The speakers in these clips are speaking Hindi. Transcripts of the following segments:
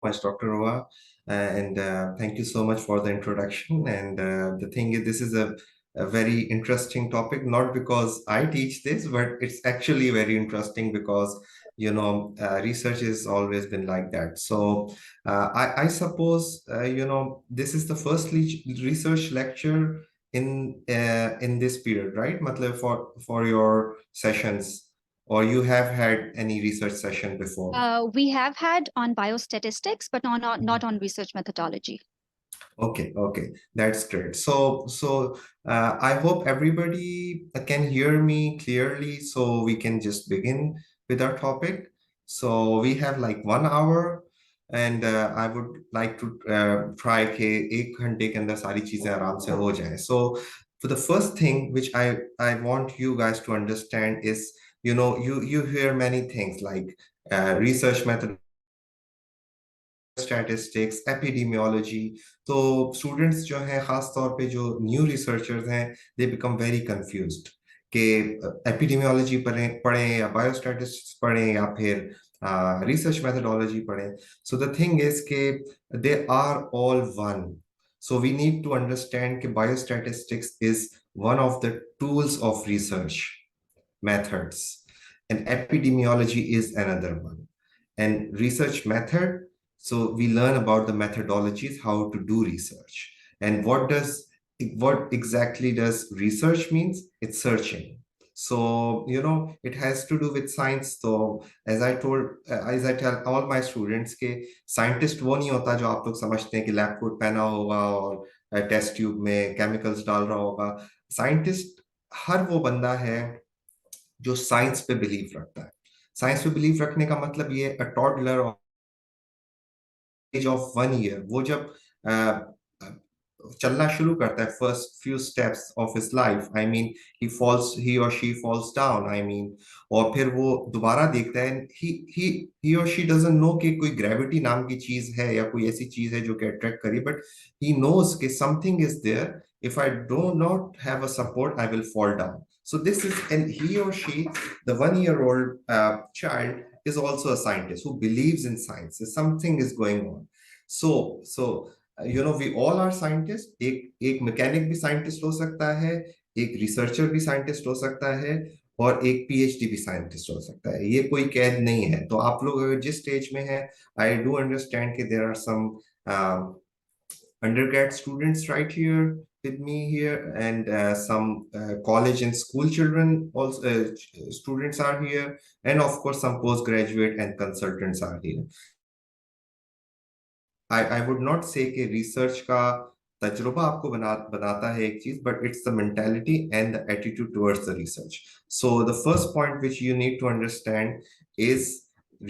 much, Dr. Roa, and thank you so much for the introduction. And the thing is, this is a very interesting topic, not because I teach this, but it's actually very interesting because, research has always been like that. So I suppose, this is the first research lecture in this period, right? Matlab for your sessions, or you have had any research session before? We have had on biostatistics, but not on research methodology. Okay, okay, that's great. So I hope everybody can hear me clearly, so we can just begin with our topic. So we have like 1 hour, and I would like to try के 1 घंटे के अंदर सारी चीजें आराम से हो जाए. So for the first thing which I want you guys to understand is, you hear many things like research method, statistics, epidemiology. तो स्टूडेंट्स जो हैं, खास तौर पे जो न्यू रिसर्चर्स हैं, दे बिकम वेरी कंफ्यूज्ड कि एपिडेमियोलॉजी पढ़ें या बायोस्टैटिस्टिक्स पढ़ें या फिर रिसर्च मेथोडोलॉजी पढ़ें. सो द थिंग इज के they are all one. So we need to understand that biostatistics is one of the tools of research methods, and epidemiology is another one. And research method, so we learn about the methodologies, how to do research. And what exactly does research means? It's searching. So it has to do with science. So as I tell all my students के साइंटिस्ट वो नहीं होता जो आप लोग समझते हैं कि लैब कोट पहना होगा और टेस्ट ट्यूब में केमिकल्स डाल रहा होगा. साइंटिस्ट हर वो बंदा है जो साइंस पे बिलीव रखता है. साइंस पे बिलीव रखने का मतलब ये, a toddler age of 1 year, वो जब चलना शुरू करता है, first few steps of his life, I mean he और she falls down, I mean, और फिर वो दोबारा देखता है, ही और शी डजंट नो कि कोई ग्रेविटी नाम की चीज है या कोई ऐसी चीज है जो कि अट्रैक्ट करी, बट ही नोज कि something is there. If I do not have a support, I will fall down. So this is, and he or she, the 1-year-old child is also a scientist who believes in science. Something is going on. So we all are scientists. एक मैकेनिक भी साइंटिस्ट हो सकता है, एक रिसर्चर भी साइंटिस्ट हो सकता है, और एक पीएचडी भी साइंटिस्ट हो सकता है. ये कोई कैद नहीं है. तो आप लोग अगर जिस स्टेज में हैं, आई डू अंडरस्टैंड कि there are some undergrad students right here with me here, and some college and school children also, students are here, and of course some postgraduate and consultants are here. I would not say कि research का तजुर्बा आपको बनाता है एक चीज, but it's the mentality and the attitude towards the research. So the first point which you need to understand is,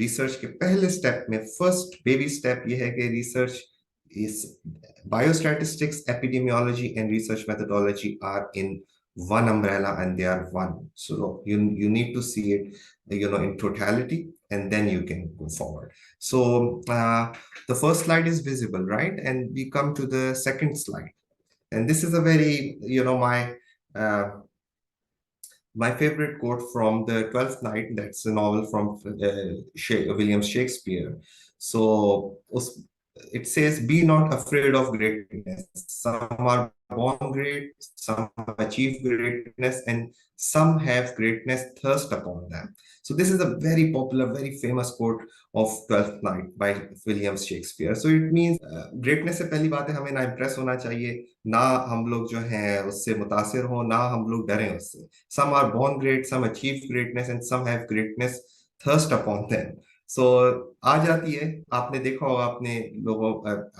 research के पहले स्टेप में फर्स्ट बेबी स्टेप ये है कि research is, biostatistics, epidemiology, and research methodology are in one umbrella, and they are one. So you need to see it, in totality, and then you can go forward. So the first slide is visible, right? And we come to the second slide, and this is a very, my favorite quote from the 12th Night. That's a novel from William Shakespeare. So it says, be not afraid of greatness. Some are born great, some achieve greatness, and some have greatness thirst upon them. So this is a very popular, very famous quote of 12th Night by William Shakespeare. So it means greatness से पहली बात है, हमें ना impress होना चाहिए, ना हम लोग जो हैं उससे मुतासिर हो, ना हम लोग डरें उससे. Some are born great, some achieve greatness, and some have greatness thirst upon them. सो आ जाती है. आपने देखा होगा अपने लोगों,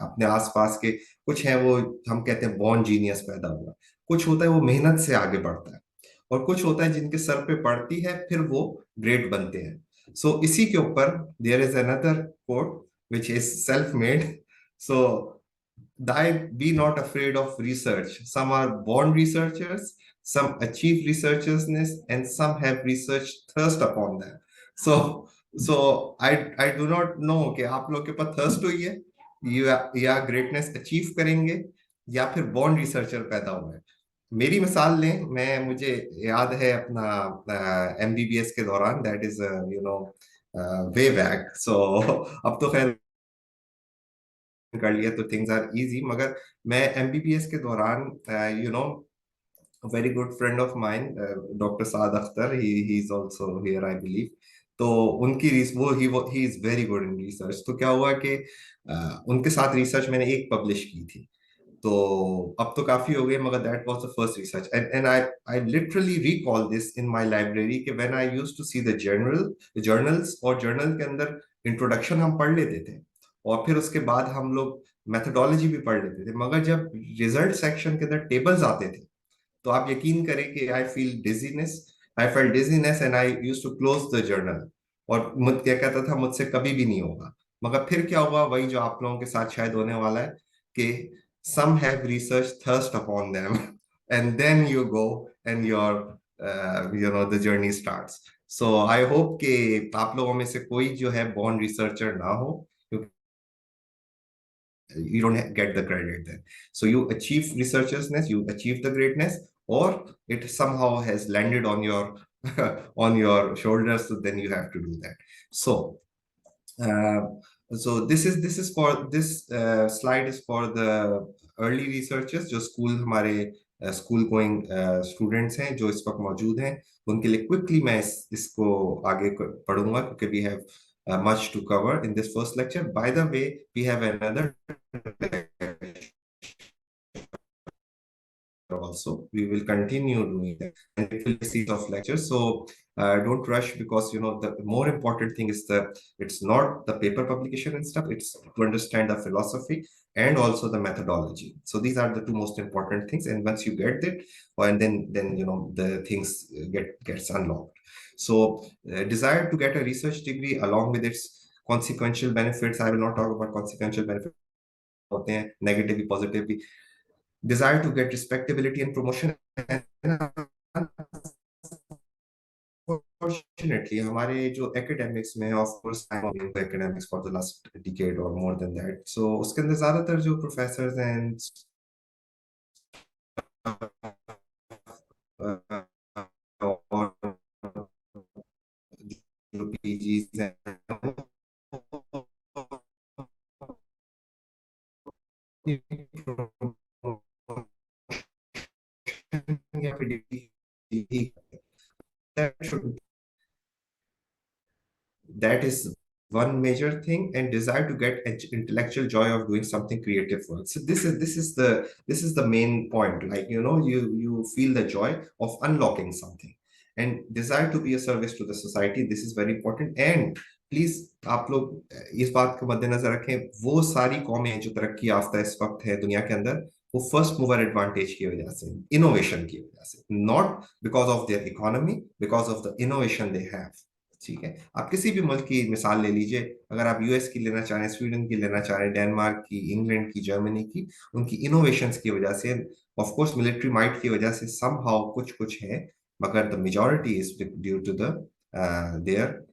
अपने आसपास के कुछ हैं, वो हम कहते हैं बॉर्न जीनियस पैदा हुआ. कुछ होता है वो मेहनत से आगे बढ़ता है, और कुछ होता है जिनके सर पे पड़ती है फिर वो ग्रेट बनते हैं. सो इसी के ऊपर there is another quote which is self made. So thy be not afraid of research. Some are born researchers, some achieve researchersness, and some have research thirst upon them. So I do not know कि आप लोग के पास थर्स्ट हुई है, या ग्रेटनेस अचीव करेंगे, या फिर बॉर्न रिसर्चर पैदा हुआ है. मेरी मिसाल लें, मुझे याद है अपना एमबीबीएस के दौरान, दैट इज वे बैक. सो अब तो खैर कर लिया तो थिंग्स आर इजी। मगर मैं एमबीबीएस के दौरान very good friend of mine, Dr. Saad Akhtar, he's also here, I believe. तो उनकी वो he is very good in research। तो क्या हुआ कि उनके साथ रिसर्च मैंने एक पब्लिश की थी। तो अब तो काफी हो गए, मगर that was the first research and I literally recall this in my library कि when I used to see the journals, और जर्नल के अंदर इंट्रोडक्शन हम पढ़ लेते थे, और फिर उसके बाद हम लोग मेथोडोलॉजी भी पढ़ लेते थे, मगर जब रिजल्ट सेक्शन के अंदर टेबल्स आते थे तो आप यकीन करें कि I felt dizziness and I used to close the journal. और मुझ क्या कहता था, मुझसे कभी भी नहीं होगा। मगर फिर क्या हुआ, वही जो आप लोगों के साथ शायद होने वाला है कि some have research thirst upon them and then you go and your the journey starts। so I hope कि आप लोगों में से कोई जो है born researcher ना हो, क्योंकि you don't get the credit then। So you achieve researchersness, you achieve the greatness, or it somehow has landed on your on your shoulders, so then you have to do that। So uh, this is for this slide is for the early researchers जो स्कूल हमारे स्कूल गोइंग स्टूडेंट्स हैं जो इस वक्त मौजूद हैं, उनके लिए क्विकली मैं इसको आगे पढ़ूंगा क्योंकि we have much to cover in this first lecture। By the way, we have another also, we will continue doing that, and it will be a series of lectures। So don't rush, because the more important thing is it's not the paper publication and stuff, it's to understand the philosophy and also the methodology। So these are the two most important things, and once you get it, and then the things gets unlocked। So desire to get a research degree along with its consequential benefits, I will not talk about consequential benefits, negative positive, desire to get respectability and promotion। Unfortunately, हमारे जो academics में, of course I'm in academics for the last decade or more than that, so उसके अंदर ज्यादातर जो professors and और जो PGs हैं that should that is one major thing, and desire to get intellectual joy of doing something creative work। So this is the main point, like you feel the joy of unlocking something, and desire to be a service to the society, this is very important। and please आप लोग इस बात को मद्देनजर रखें, वो सारी कौमें जो तरक्की याफ्ता इस वक्त है दुनिया के अंदर, वो फर्स्ट मूवर एडवांटेज की वजह से, इनोवेशन की वजह से, not because of their economy, because of the innovation they have. ठीक है, आप किसी भी मुल्क की मिसाल ले लीजिए, अगर आप यूएस की लेना चाहें, स्वीडन की लेना चाहें, डेनमार्क की, इंग्लैंड की, जर्मनी की, उनकी इनोवेशंस की वजह से, ऑफ कोर्स मिलिट्री माइट की वजह से समहाउ कुछ कुछ है, मगर the majority is due to the their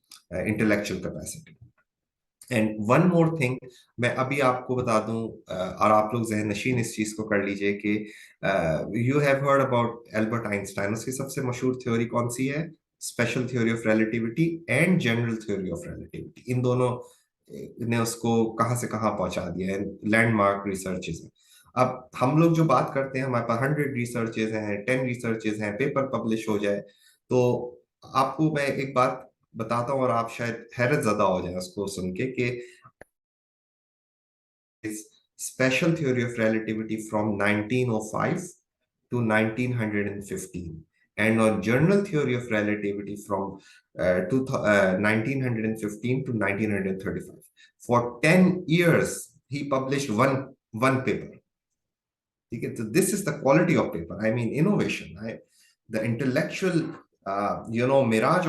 intellectual capacity. And one more thing मैं अभी आपको बता दूं, और आप लोग जहन नशीन इस चीज को कर लीजिए कि you have heard about Albert Einstein. उसकी सबसे मशहूर थ्योरी कौन सी है? Special theory of relativity and general theory of relativity. इन दोनों ने उसको कहां से कहां पहुंचा दिया है, लैंडमार्क रिसर्चेज है। अब हम लोग जो बात करते हैं, हमारे पास 100 रिसर्चेज हैं, 10 रिसर्चेज हैं, पेपर पब्लिश हो जाए, तो आपको मैं एक बात बताता हूँ और आप शायद हैरत ज़दा हो जाए उसको सुन के कि special theory of relativity from 1905 to 1915, and on general theory of relativity from 1915 to 1935। For 10 years, he published one paper। Okay, so this is the quality of paper, I mean innovation, the intellectual mirage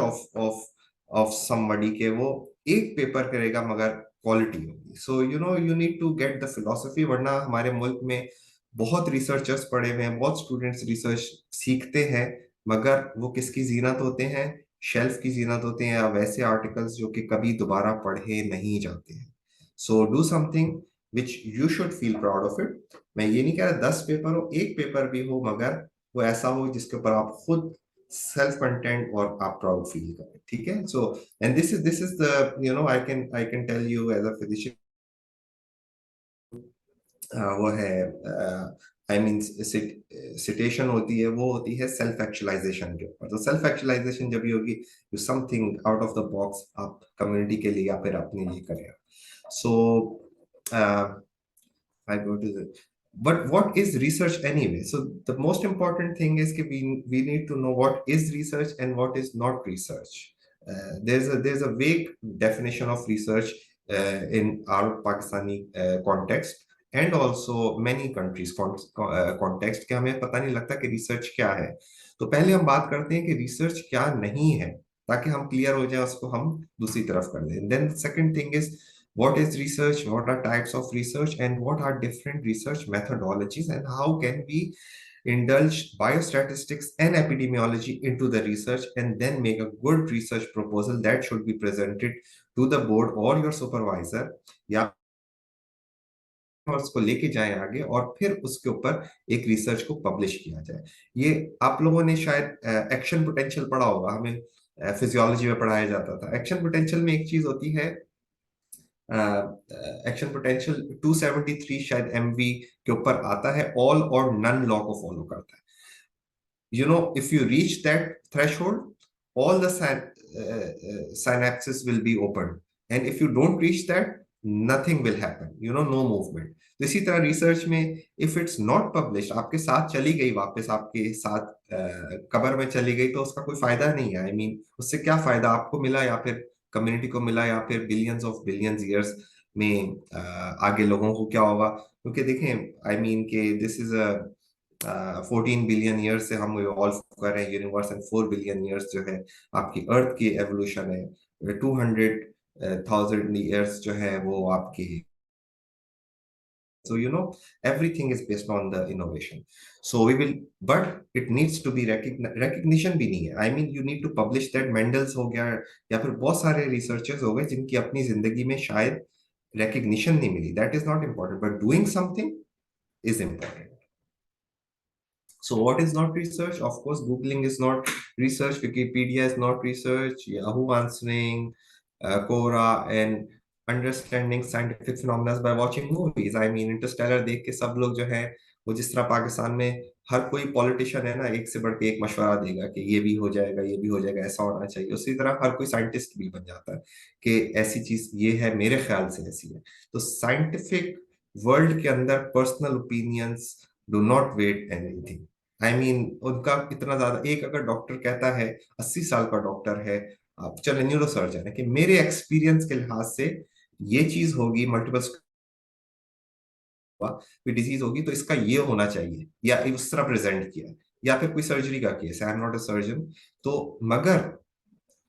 of somebody के वो एक पेपर करेगा मगर क्वालिटी होगी। So you need to get the philosophy, वरना हमारे मुल्क में बहुत रिसर्चर्स पढ़े हुए हैं, बहुत स्टूडेंट्स रिसर्च सीखते हैं, मगर वो किसकी जीनत होते हैं? शेल्फ की जीनत होते हैं, या वैसे आर्टिकल्स जो कि कभी दोबारा पढ़े नहीं जाते हैं। So do something which you should feel proud of it. मैं ये नहीं कह रहा 10 पेपर हो, एक पेपर भी हो, मगर वो ऐसा हो जिसके ऊपर आप खुद सेल्फ कंटेंट और आप प्राउड फील करें। ठीक है, so and this is the I can tell you as a physician, वो है आई मीन सिटेशन होती है, वो होती है सेल्फ एक्चुअलाइजेशन के ऊपर। तो सेल्फ एक्चुअलाइजेशन जब भी होगी, you something out of the box आप कम्युनिटी के लिए या फिर अपने लिए करें। सो I go to the, but what is research anyway? So the most important thing is that we need to know what is research and what is not research. There's a vague definition of research in our Pakistani context and also many countries context कि हमें पता नहीं लगता कि research क्या है। तो पहले हम बात करते हैं कि research क्या नहीं है, ताकि हम क्लियर हो जाए, उसको हम दूसरी तरफ कर दें। Then the second thing is what is research, what are types of research, and what are different research methodologies, and how can we indulge biostatistics and epidemiology into the research and then make a good research proposal that should be presented to the board or your supervisor, या और उसको लेके जाएं आगे और फिर उसके ऊपर एक रिसर्च को पब्लिश किया जाए। ये आप लोगों ने शायद एक्शन पोटेंशियल पढ़ा होगा, हमें फिजियोलॉजी में पढ़ाया जाता था। एक्शन पोटेंशियल में एक चीज होती है, एक्शन पोटेंशियल 273 शायद एमवी के ऊपर आता है, ऑल और नन लॉ को फॉलो करता है। You know, if you reach that threshold, all the synapses will be opened, and if you don't reach that, nothing will happen, you know, no movement. तो इसी तरह रिसर्च में इफ इट्स नॉट पब्लिश, आपके साथ चली गई, वापस आपके साथ कबर में चली गई, तो उसका कोई फायदा नहीं है। आई मीन उससे क्या फायदा आपको मिला, या फिर कम्युनिटी को मिला, या फिर बिलियंस ऑफ बिलियंस ईयर्स में आगे लोगों को क्या होगा? क्योंकि देखें, आई मीन के this is a 14 billion years से हम इवॉल्व कर रहे हैं यूनिवर्स, एंड 4 बिलियन ईयर्स जो है आपकी अर्थ की एवोल्यूशन है, 200,000 ईयर्स जो है वो आपकी। So, you know, everything is based on the innovation. So we will, but it needs to be recognition भी नहीं है। I mean, you need to publish that। Mendel's हो गया, या फिर बहुत सारे रिसर्चर्स हो गए जिनकी अपनी जिंदगी में शायद recognition नहीं मिली। That is not important, but doing something is important. So what is not research? Of course, Googling is not research, Wikipedia is not research, Yahoo answering, Quora, and understanding scientific phenomena by watching movies. I mean, Interstellar देख के सब लोग जो है, वो जिस तरह पाकिस्तान में हर कोई पॉलिटिशियन है ना, एक से बढ़ के एक मशवरा देगा कि ये भी हो जाएगा, ये भी हो जाएगा, ऐसा होना चाहिए, उसी तरह हर कोई साइंटिस्ट भी बन जाता है कि ऐसी चीज ये है, मेरे ख्याल से ऐसी है। तो साइंटिफिक वर्ल्ड के अंदर personal opinions do not weight anything. I mean उनका इतना ज्यादा, एक अगर डॉक्टर कहता है, 80 साल का डॉक्टर है, आप चले न्यूरो सर्जन है, कि मेरे एक्सपीरियंस के लिहाज से ये चीज होगी, मल्टीपल डिजीज होगी, तो इसका ये होना चाहिए, या उस तरह प्रेजेंट किया, या फिर कोई सर्जरी का केस है, I am not a surgeon, तो मगर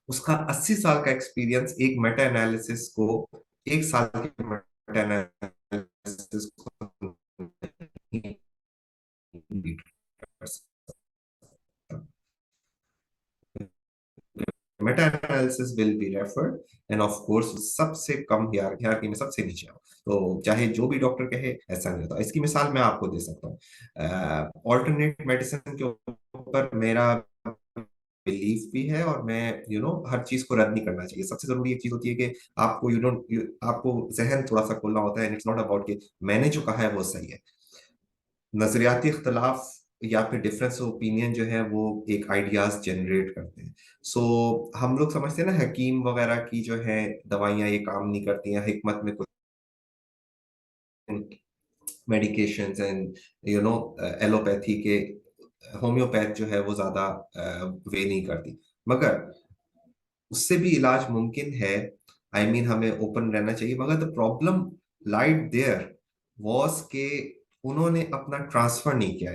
उसका 80 साल का एक्सपीरियंस एक मेटा एनालिसिस को, एक साल के मेटा एनालिसिस को beat कर सकता। Meta analysis will be referred, end of course सबसे कम हियरार्की में सबसे नीचे आओ, तो चाहे जो भी डॉक्टर कहे ऐसा नहीं होता। इसकी मिसाल मैं आपको दे सकता हूँ, ऑल्टरनेट मेडिसिन के ऊपर मेरा बिलीफ भी है, और मैं हर चीज को रद्द नहीं करना चाहिए। सबसे जरूरी एक चीज होती है कि आपको आपको जहन थोड़ा सा खोलना होता है, एंड इट्स नॉट अबाउट कि मैंने जो कहा है वो सही है। नजरियाती इख्तलाफ या फिर डिफरेंस ऑफ ओपिनियन जो है वो एक आइडियाज जनरेट करते हैं। सो हम लोग समझते हैं ना, हकीम वगैरह की जो है दवाइयां ये काम नहीं करती हैं, हिकमत में कुछ मेडिकेशंस एंड एलोपैथी के, होम्योपैथ जो है वो ज्यादा वे नहीं करती, मगर उससे भी इलाज मुमकिन है। आई मीन हमें ओपन रहना चाहिए, मगर the problem lied there was के उन्होंने अपना ट्रांसफर नहीं किया।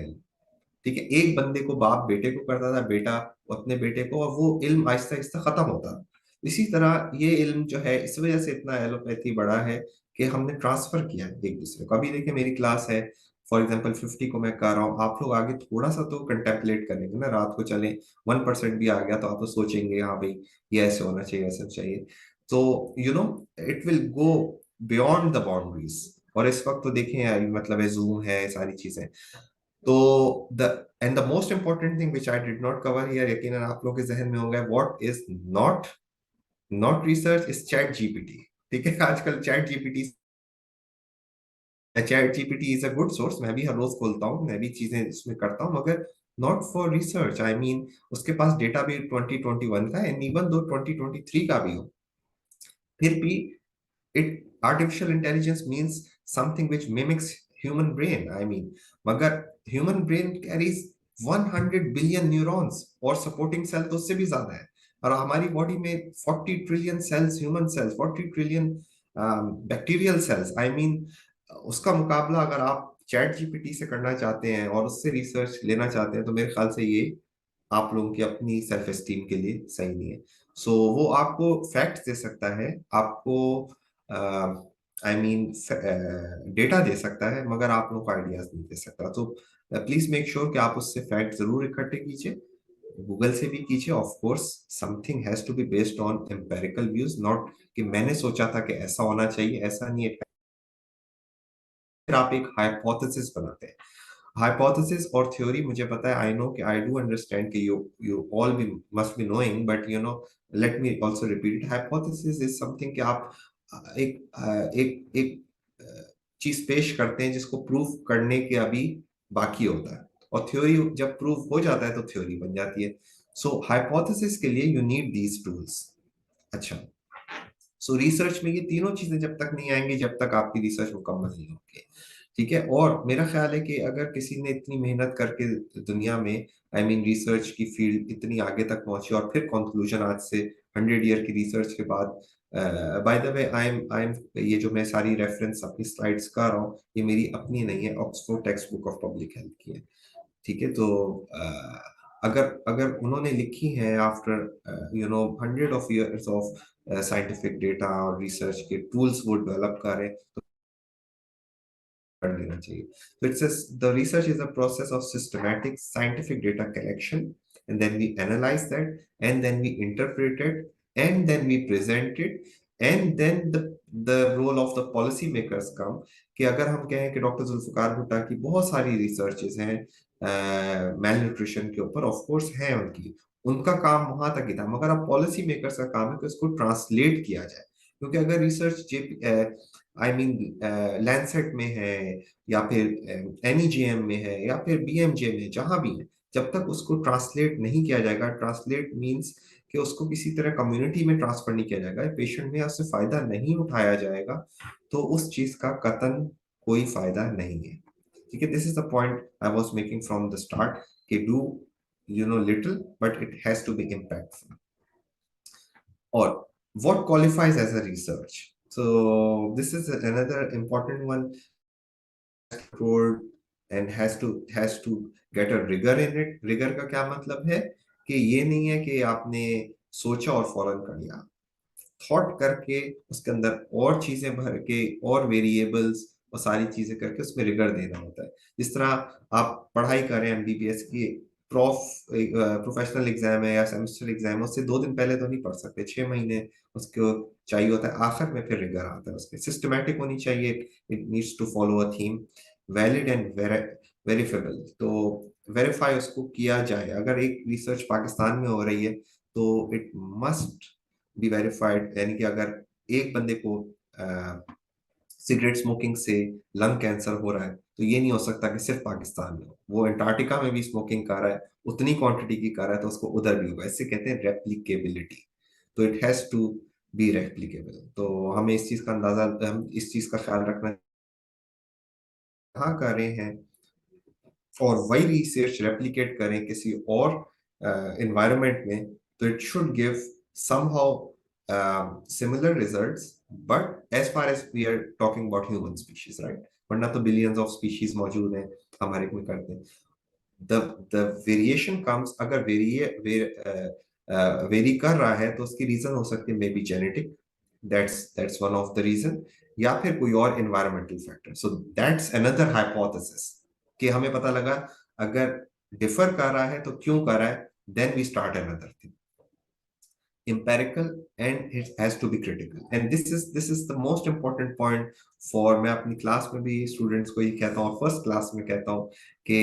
ठीक है, एक बंदे को बाप बेटे को करता था, बेटा अपने बेटे को, और वो इल्म आहिस्ता आहिस्ता खत्म होता। इसी तरह ये इल्म जो है, इस वजह से इतना एलोपैथी बड़ा है कि हमने ट्रांसफर किया है एक दूसरे को। अभी देखिए मेरी क्लास है, फॉर एग्जाम्पल 50 को मैं कर रहा हूँ, आप लोग आगे थोड़ा सा तो कंटेम्पलेट करेंगे ना, रात को चले 1% भी आ गया तो आप तो सोचेंगे हाँ भाई ये ऐसे होना चाहिए, ऐसा चाहिए। तो it will go beyond the boundaries. और इस वक्त तो देखें, मतलब है जूम है, सारी चीजें। तो the most important thing which I did not cover here, यकीनन आप लोगों के जहन में होगा, what is not not research is chat GPT. ठीक है, आजकल chat GPT chat GPT is a good source, मैं भी हर रोज खोलता हूँ, मैं भी चीजें इसमें करता हूँ, मगर not for research. I mean उसके पास डेटा भी 2021 का, एंड इवन दो 2023 का भी हो, फिर भी it artificial intelligence means something which mimics human brain. I mean, मगर human brain carries 100 billion neurons, और supporting cell तो उससे भी ज्यादा है, और हमारी बॉडी में 40 trillion cells, human cells, 40 trillion bacterial cells. I mean उसका मुकाबला अगर आप चैट जीपीटी से करना चाहते हैं और उससे रिसर्च लेना चाहते हैं, तो मेरे ख्याल से ये आप लोगों की अपनी सेल्फ एस्टीम के लिए सही नहीं है। सो वो आपको फैक्ट्स दे सकता है, आपको आई मीन डेटा दे सकता है, मगर आप लोगों को आइडियाज नहीं दे सकता। तो प्लीज मेक श्योर कि आप उससे फैक्ट जरूर इकट्ठे कीजिए, गूगल से भी कीजिए। Of course something has to be based on empirical views, not कि मैंने सोचा था कि ऐसा होना चाहिए, ऐसा नहीं है। फिर आप एक हाइपोथेसिस बनाते हैं। हाइपोथेसिस और थ्योरी मुझे पता है, आई नो कि आई डू अंडरस्टैंड कि you all B must be knowing, but you know let me also repeat it. Hypothesis is something कि आप एक चीज पेश करते हैं जिसको प्रूफ करने के अभी बाकी होता है, और थ्योरी जब प्रूफ हो जाता है तो थ्योरी बन जाती है। सो हाइपोथेसिस के लिए यू नीड दीज टूल्स। अच्छा, सो रिसर्च में ये तीनों चीजें जब तक नहीं आएंगी, जब तक आपकी रिसर्च मुकम्मल नहीं होगी। ठीक है, और मेरा ख्याल है कि अगर किसी ने इतनी मेहनत करके दुनिया में, आई मीन रिसर्च की फील्ड इतनी आगे तक पहुंची, और फिर कंक्लूजन आज से 100 ईयर की रिसर्च के बाद, by the way I am ये जो मैं सारी रेफरेंस अपनी स्लाइड्स कर रहा हूँ, ये मेरी अपनी नहीं है, Oxford text book of public health की है। ठीक है, तो अगर अगर उन्होंने लिखी है after you know 100 of scientific data और रिसर्च के टूल्स वो डेवलप कर रहे हैं, तो कर लेना चाहिए। तो it's the research is a process of systematic scientific data collection, and then we analyse that, and then we interpret it, and then we present it, and then the role of the policy makers come. कि अगर हम कहें कि डॉक्टर जुल्फिकार भुट्टा की बहुत सारी रिसर्चेज हैं मेल न्यूट्रिशन के ऊपर, ऑफ कोर्स है उनकी, उनका काम वहां तक ही था, मगर अब पॉलिसी मेकर्स का काम है कि उसको ट्रांसलेट किया जाए। क्योंकि अगर रिसर्च आई मीन लैंसेट में है, या फिर एनईजीएम में है, या फिर बीएमजे में, जहां भी है, जब तक उसको ट्रांसलेट नहीं किया जाएगा, ट्रांसलेट मींस कि उसको किसी तरह कम्युनिटी में ट्रांसफर नहीं किया जाएगा, पेशेंट में उससे फायदा नहीं उठाया जाएगा, तो उस चीज का कतन कोई फायदा नहीं है। ठीक है, this is the point I was making from the start, कि do you know little but it has to be impactful. और what qualifies as a research? So this is another important one, controlled and has to get a rigor in it. Rigor का क्या मतलब है कि ये नहीं है कि आपने सोचा और फौरन कर लिया, थॉट करके उसके अंदर और चीजें भर के और वेरिएबल्स और सारी चीजें करके उसमें रिगर देना होता है। जिस तरह आप पढ़ाई कर रहे हैं एमबीबीएस की, प्रोफेशनल एग्जाम है या सेमेस्टर एग्जाम है, उससे 2 दिन पहले तो नहीं पढ़ सकते, 6 महीने उसको चाहिए होता है, आखिर में फिर रिगर आता है उसमें। सिस्टमैटिक होनी चाहिए, it needs to follow a theme, valid and verifiable. तो वेरीफाई उसको किया जाए, अगर एक रिसर्च पाकिस्तान में हो रही है तो इट मस्ट बी वेरीफाइड। यानी कि अगर एक बंदे को सिगरेट स्मोकिंग से लंग कैंसर हो रहा है, तो ये नहीं हो सकता कि सिर्फ पाकिस्तान में हो, वो अंटार्कटिका में भी स्मोकिंग कर रहा है, उतनी क्वांटिटी की कर रहा है, तो उसको उधर भी होगा। इससे कहते हैं रेप्लिकेबिलिटी। तो it has to be replicable. तो हमें इस चीज का अंदाजा, हम इस चीज का ख्याल रखना कहाँ कर रहे हैं, और वही रिसर्च रेप्लिकेट करें किसी और एनवायरनमेंट में, तो it should give somehow similar results, but as far as we are talking about human species, right? वरना तो बिलियंस ऑफ स्पीशीज मौजूद हैं हमारे में करते हैं। द वेरिएशन कम्स, अगर वेरी कर रहा है तो उसकी रीजन हो सकती है may be genetic, that's one of the reason, या फिर कोई और environmental factor. So that's another hypothesis, कि हमें पता लगा अगर डिफर कर रहा है तो क्यों कर रहा है, then we start another thing, empirical, and it has to be critical. And this is the most important point for, मैं अपनी क्लास में भी स्टूडेंट्स को ये कहता हूँ, फर्स्ट क्लास में कहता हूँ कि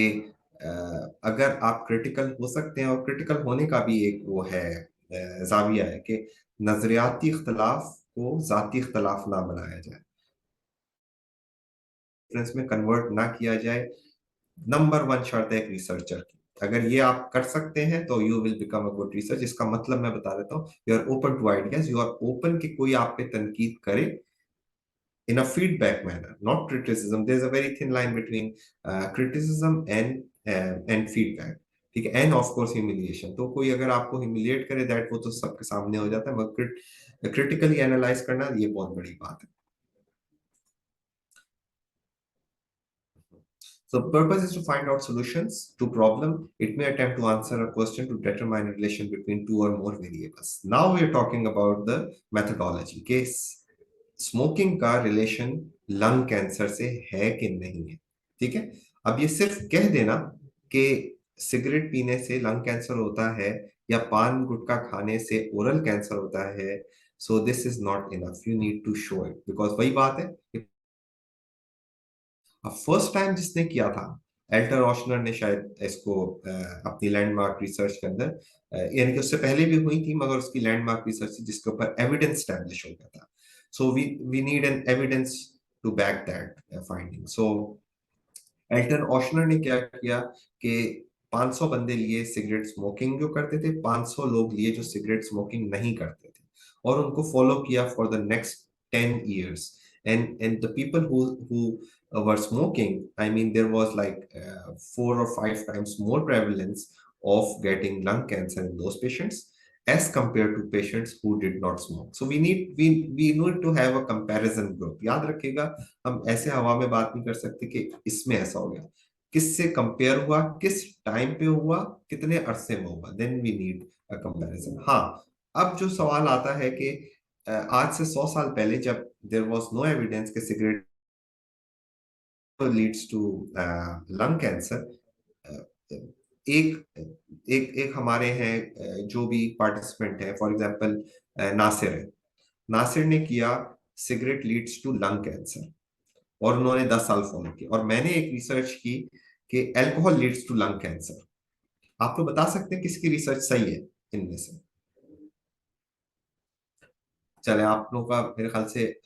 अगर आप क्रिटिकल हो सकते हैं, और क्रिटिकल होने का भी एक वो है जाविया है, कि नजरियाती इख्तलाफ को जाती इख्तलाफ ना बनाया जाए। रेफरेंस में कन्वर्ट ना किया जाए, नंबर वन शर्त है एक रिसर्चर की। अगर ये आप कर सकते हैं तो you will become a good research. इसका मतलब मैं बता देता हूँ, you are open to ideas, you are open कि कोई आप पे तनकीद करे in a feedback manner, not criticism. There's a very thin line between criticism and feedback. ठीक है, एंड ऑफ कोर्स ह्यूमिलिएशन। तो कोई अगर आपको ह्यूमिलिएट करे, दैट वो तो सबके सामने हो जाता है, मगर क्रिटिकली एनालाइज करना ये बहुत बड़ी बात है। So purpose is to find out solutions to problem. It may attempt to answer a question to determine a relation between two or more variables. Now we are talking about the methodology. Case smoking का रिलेशन लंग कैंसर से है कि नहीं है। ठीक है, अब ये सिर्फ कह देना कि सिगरेट पीने से लंग कैंसर होता है या पान गुटखा खाने से ओरल कैंसर होता है, so this is not enough, you need to show it. Because वही बात है, अब फर्स्ट टाइम जिसने किया था एल्टर ऑशनर ने शायद इसको अपनी लैंडमार्क रिसर्च के अंदर, यानी कि उससे पहले भी हुई थी मगर उसकी लैंडमार्क रिसर्च थी जिसके ऊपर एविडेंस स्टैब्लिश हो गया था। So we need an evidence to back that finding. So Alton Ochsner ने क्या किया कि 500 बंदे लिए सिगरेट स्मोकिंग जो करते थे, 500 लोग लिए जो सिगरेट स्मोकिंग नहीं करते थे, और उनको फॉलो किया for the next 10 years. And the people who were smoking, I mean, there was like 4 or 5 times more prevalence of getting lung cancer in those patients as compared to patients who did not smoke. So we need to have a comparison group. याद रखिएगा, हम ऐसे हवा में बात नहीं कर सकते कि इसमें ऐसा हो गया, किससे कंपेयर हुआ, किस टाइम पे हुआ, कितने अरसे में हुआ, then we need a comparison. हाँ, अब जो सवाल आता है कि आज से 100 साल पहले जब देयर वाज नो एविडेंस कि cigarette leads to lung cancer, एक एक एक हमारे हैं जो भी पार्टिसिपेंट है, फॉर एग्जांपल नासिर है, नासिर ने किया cigarette leads to lung cancer और उन्होंने 10 साल फॉलो किया, और मैंने एक रिसर्च की कि alcohol leads to lung cancer. आप तो बता सकते हैं किसकी रिसर्च सही है इनमें से? चले, आप लोगों का मेरे ख्याल से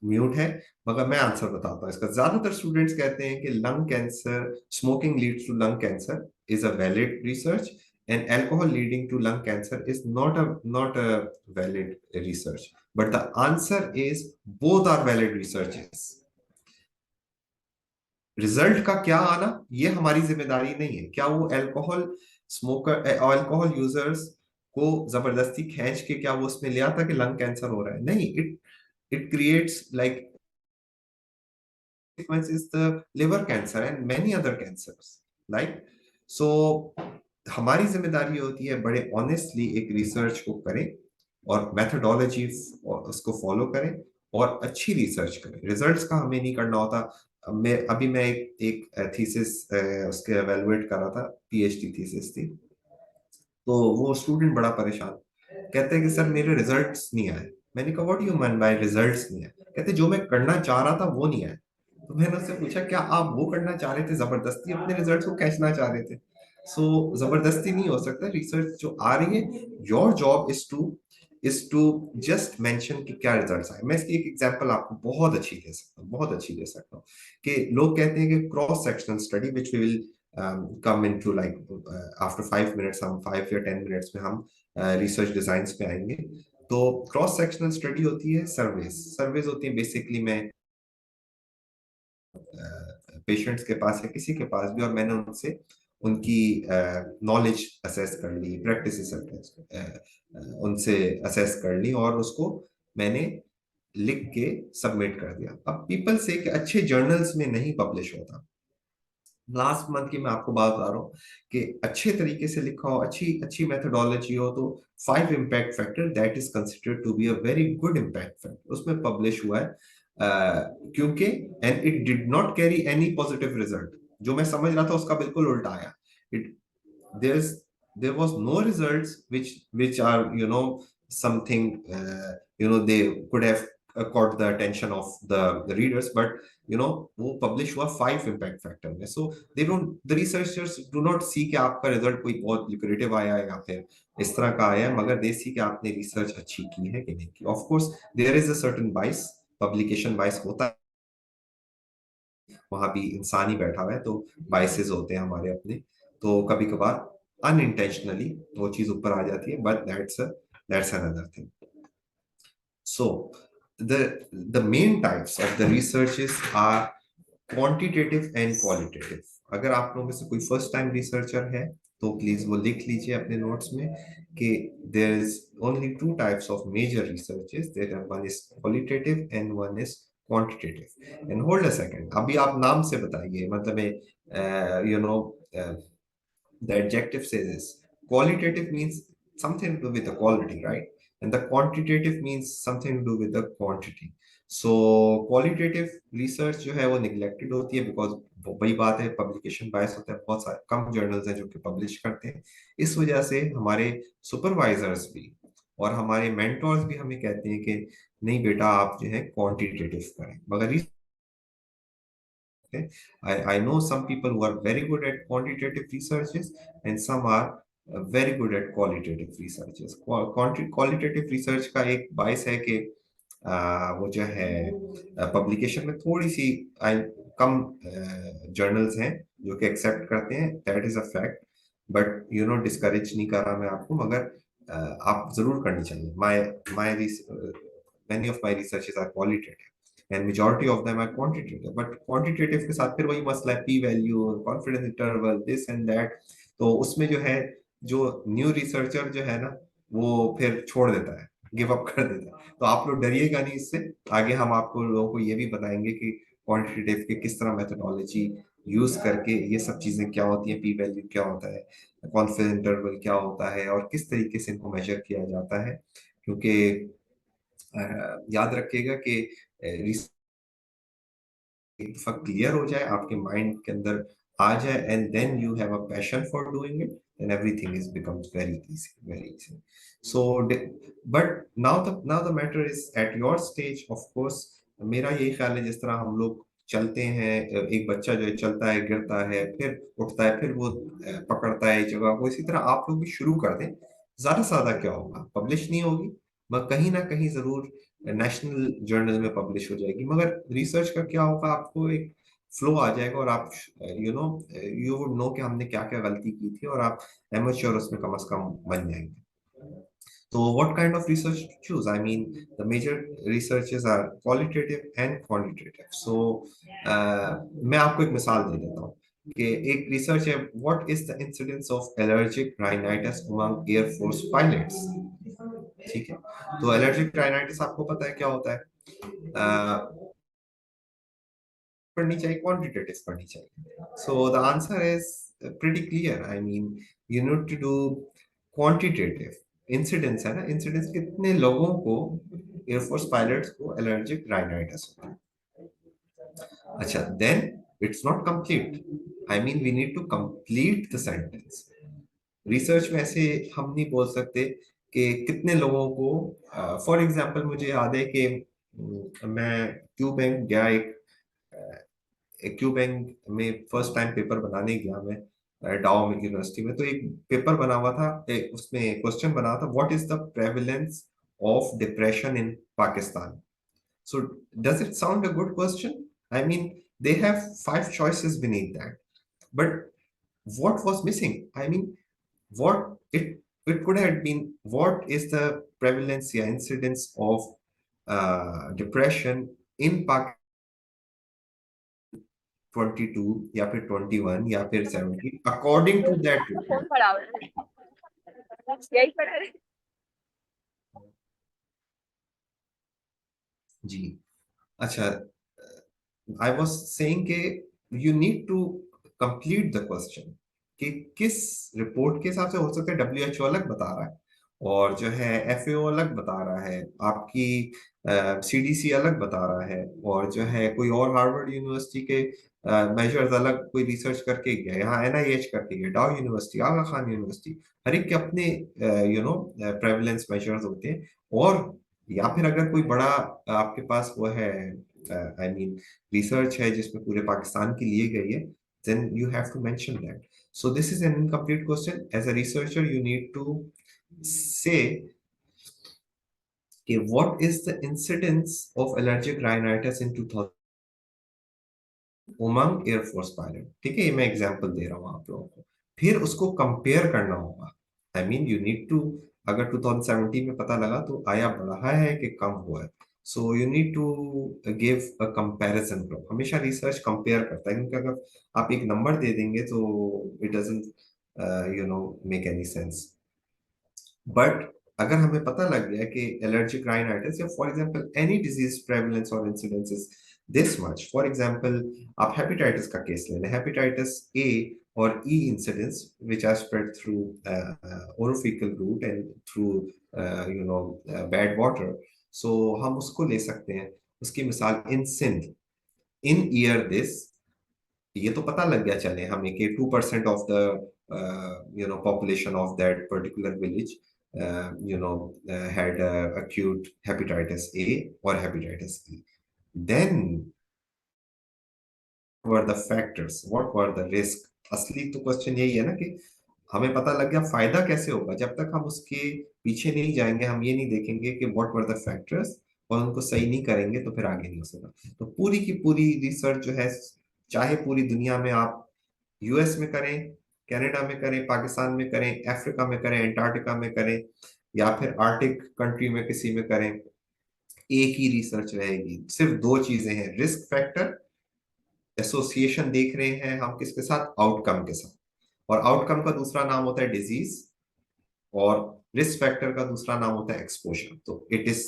म्यूट है, मगर मैं आंसर बताता हूँ इसका। ज्यादातर स्टूडेंट्स कहते हैं कि lung cancer, smoking leads to lung cancer is a valid research, and alcohol leading to lung cancer is not a valid research. But the answer is both are valid researches. Result का क्या आना ये हमारी जिम्मेदारी नहीं है। क्या वो अल्कोहल यूजर्स को जबरदस्ती खींच के क्या वो उसमें लिया था कि लंग कैंसर हो रहा है? नहीं, it creates like is the liver cancer and many other cancers, right? So हमारी जिम्मेदारी होती है बड़े ऑनेस्टली एक रिसर्च को करें और मेथोडोलॉजी उसको फॉलो करें और अच्छी रिसर्च करें। रिजल्ट्स का हमें नहीं करना होता। मैं एक थीसिस उसके एवेलुएट कर रहा था, पीएचडी थीसिस थी, तो वो स्टूडेंट बड़ा परेशान, कहते हैं कि सर मेरे रिजल्ट्स नहीं आए। मैंने कहा what you mean by results नहीं आए? कहते जो मैं करना चाह रहा था वो नहीं आया। तो मैंने उससे पूछा क्या आप वो करना चाह रहे थे, जबरदस्ती अपने रिजल्ट्स को खींचना चाह रहे थे? सो जबरदस्ती नहीं हो सकता। रिसर्च जो आ रही है, your job is to just mention कि क्या रिजल्ट्स आए। मैं इसकी एक एग्जांपल आपको बहुत अच्छी दे सकता हूँ, बहुत अच्छी दे सकता हूँ कि लोग कहते हैं कि cross sectional study which we will come into like after 5 minutes, हम 5 या 10 मिनट्स में हम रिसर्च डिजाइन पे आएंगे। तो क्रॉस सेक्शनल स्टडी होती है, सर्वेज होती है बेसिकली। मैं पेशेंट्स के पास या किसी के पास भी, और मैंने उनसे उनकी नॉलेज असेस कर ली, प्रैक्टिस उनसे असेस कर ली, और उसको मैंने लिख के सबमिट कर दिया। अब पीपल से कि अच्छे जर्नल्स में नहीं पब्लिश होता। लास्ट मंथ की मैं आपको बात बता रहा हूँ कि अच्छे तरीके से लिखा हो, अच्छी अच्छी मेथोडोलॉजी हो, तो 5 impact factor that is considered to be a very good impact factor उसमें पब्लिश हुआ है, क्योंकि and it did not carry any positive result. जो मैं समझ रहा था उसका बिल्कुल उल्टा आया। It there's there was no results which are something they could have caught the attention of the readers, but वो पब्लिश हुआ 5 इम्पैक्ट फैक्टर में। So the researchers do not see कि आपका रिजल्ट कोई बहुत लिक्रेटिव आया है या फिर इस तरह का आया है, मगर दे सी कि आपने रिसर्च अच्छी की है कि नहीं की। Of course there is a certain bias, publication bias होता है। वहां भी इंसान ही बैठा हुआ है, तो बाइसेस होते हैं हमारे अपने, तो कभी कभार अनइंटेंशनली वो चीज ऊपर आ जाती है, but that's another thing. So the main types of the researches are quantitative and qualitative. अगर आप लोगों में से कोई फर्स्ट टाइम रिसर्चर है तो प्लीज वो लिख लीजिए अपने नोट्स में कि there is only two types of major researches. There are one is qualitative and one is quantitative. And hold a second, अभी आप नाम से बताइए, मतलब you know uh, the adjective says is qualitative means something to do with the quality, right? And the quantitative means something to do with the quantity. So qualitative research जो है वो neglected होती है because वही बात है, पब्लिकेशन बायस होता है, बहुत सारे कम जर्नल्स हैं जो कि पब्लिश करते हैं. इस वजह से हमारे सुपरवाइजर्स भी और हमारे मेंटोर्स भी हमें कहते हैं कि नहीं बेटा आप जो है क्वांटिटेटिव करें. मगर okay, I know some people who are very good at quantitative researches and some are very good at qualitative researches. Qualitative research का एक बाइस है कि वो जो है पब्लिकेशन में थोड़ी सी कम जर्नल्स हैं जो कि एक्सेप्ट करते हैं, that is a fact. But you know discourage नहीं कर रहा मैं आपको, मगर आप जरूर करनी चाहिए. My many of my researches are qualitative and majority of them are quantitative. But quantitative के साथ फिर वही मसला है, p value, confidence interval, this and that. तो उसमें जो है, जो न्यू रिसर्चर जो है ना, वो फिर छोड़ देता है, गिव अप कर देता है. तो आप लोग डरिएगा नहीं इससे. आगे हम आपको लोगों को ये भी बताएंगे कि क्वांटिटेटिव के किस तरह मेथोडोलॉजी यूज करके ये सब चीजें क्या होती है, पी वैल्यू क्या होता है, कॉन्फिडेंस इंटरवल क्या होता है, और किस तरीके से इनको मेजर किया जाता है. क्योंकि याद रखिएगा कि एक दफा क्लियर हो जाए, आपके माइंड के अंदर आ जाए, and then you have a passion for doing it, then everything is becomes very easy. So but now the matter is at your stage, of course. मेरा यही ख्याल है, जिस तरह हम लोग चलते हैं, एक बच्चा जो है चलता है, गिरता है, फिर उठता है, फिर वो पकड़ता है जगह को, इसी तरह आप लोग भी शुरू कर दें. ज्यादा से ज्यादा क्या होगा, पब्लिश नहीं होगी मगर कहीं ना कहीं जरूर नेशनल जर्नल में पब्लिश हो जाएगी. मगर रिसर्च का क्या होगा, आपको एक फ्लो आ जाएगा और आप यू वुड नो कि हमने क्या क्या गलती की थी, और आप एमेच्योर उसमें कम से कम बन जाएंगे. तो what kind of research to choose? I mean, the major researches are qualitative and quantitative. So मैं आपको एक मिसाल दे देता हूँ कि एक रिसर्च है, what is the incidence of allergic rhinitis among Air Force pilots? ठीक है, तो एलर्जिक राइनाइटिस आपको पता है क्या होता है. पढ़नी चाहिए, क्वांटिटेटिव पढ़नी चाहिए. So the answer is pretty clear. I mean you need to do quantitative. Incidence है ना, इंसिडेंस कितने लोगों को, एयरफोर्स पायलट्स को एलर्जिक राइनाइटिस होता है. अच्छा, then it's not complete. I mean we need to complete the sentence. Research में ऐसे हम नहीं बोल सकते कि कितने लोगों को. फॉर एग्जांपल मुझे याद है कि मैं क्यू बैंक गया, एक क्यू बैंक में फर्स्ट टाइम पेपर बनाने गया मैं डाओ में यूनिवर्सिटी में. तो एक पेपर बना हुआ था, उसमें क्वेश्चन बना था, what is the prevalence of depression in Pakistan. So does it sound a good question? I mean they have 5 choices beneath that, but what was missing? I mean, what it could have been, what is the prevalence या incidence of depression in Pakistan 22 या फिर 21 या फिर 17 according to that phone report. पड़ा हुआ है, यही पड़ा है. जी. अच्छा, आई वाज सेइंग कि you need to complete the question कि किस रिपोर्ट के हिसाब से. हो सकता है WHO अलग बता रहा है, और जो है FAO अलग बता रहा है, आपकी CDC अलग बता रहा है, और जो है कोई और हार्वर्ड यूनिवर्सिटी के मेजर्स अलग कोई रिसर्च करके गया, यहाँ NIH करके गया, डाउ यूनिवर्सिटी, आगा खान यूनिवर्सिटी, हर एक के अपने प्रेवलेंस मेजर्स होते हैं. और या फिर अगर कोई बड़ा आपके पास वो है, आई मीन रिसर्च है जिसमें पूरे पाकिस्तान की लिए गई है, then you have to mention that. So this is an incomplete question. As a researcher, you need to say, okay, what is the incidence of allergic rhinitis in 2000? Umang air force pilot, ठीक है, ये मैं एग्जांपल दे रहा हूँ आप लोगों को। फिर उसको कंपेयर करना होगा। I mean you need to, अगर 2017 में पता लगा तो आया बढ़ा है कि कम हुआ है, so you need to give a comparison group. हमेशा रिसर्च कंपेयर करता है, क्योंकि अगर आप एक नंबर दे देंगे तो it doesn't make any sense. But अगर हमें पता लग गया कि एलर्जिक राइनाइटिस या for example any disease prevalence और incidence is this much, for example आप हेपेटाइटिस का केस ले लें, हेपेटाइटिस ए और E incidence which are spread through orofaecal route and through bad water, so हम उसको ले सकते हैं। उसकी मिसाल in Sindh, in year this, ये तो पता लग गया चले हमें कि 2% of the population of that particular village had acute hepatitis A or hepatitis E. Then what were the factors, what were the risk? असली तो क्वेश्चन यही है ना कि हमें पता लग गया, फायदा कैसे होगा? जब तक हम उसके पीछे नहीं जाएंगे, हम ये नहीं देखेंगे कि व्हाट वर द फैक्टर्स और उनको सही नहीं करेंगे तो फिर आगे नहीं हो सकता। तो पूरी की पूरी रिसर्च जो है, चाहे पूरी दुनिया में आप यूएस में करें, कनाडा में करें, पाकिस्तान में करें, अफ्रीका में करें, अंटार्कटिका में करें, या फिर आर्टिक कंट्री में किसी में करें, एक ही रिसर्च रहेगी। सिर्फ दो चीजें हैं, रिस्क फैक्टर, एसोसिएशन देख रहे हैं हम किसके साथ, आउटकम के साथ। और आउटकम का दूसरा नाम होता है डिजीज, और रिस्क फैक्टर का दूसरा नाम होता है एक्सपोजर। तो इट इज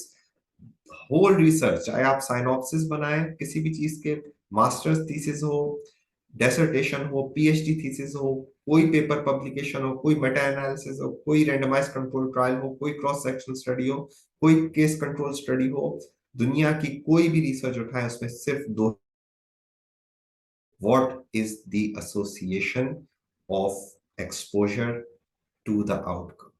होल रिसर्च, चाहे आप साइनॉप्सिस बनाएं किसी भी चीज के, मास्टर्स थीसिस हो, डेसर्टेशन हो, पीएचडी थीसिस हो, कोई पेपर पब्लिकेशन हो, कोई मेटा एनालिसिस हो, कोई रैंडमाइज कंट्रोल ट्रायल हो, कोई क्रॉस सेक्शनल स्टडी हो, कोई केस कंट्रोल स्टडी हो, दुनिया की कोई भी रिसर्च उठाए, उसमें सिर्फ दो, what is the association of exposure to the outcome,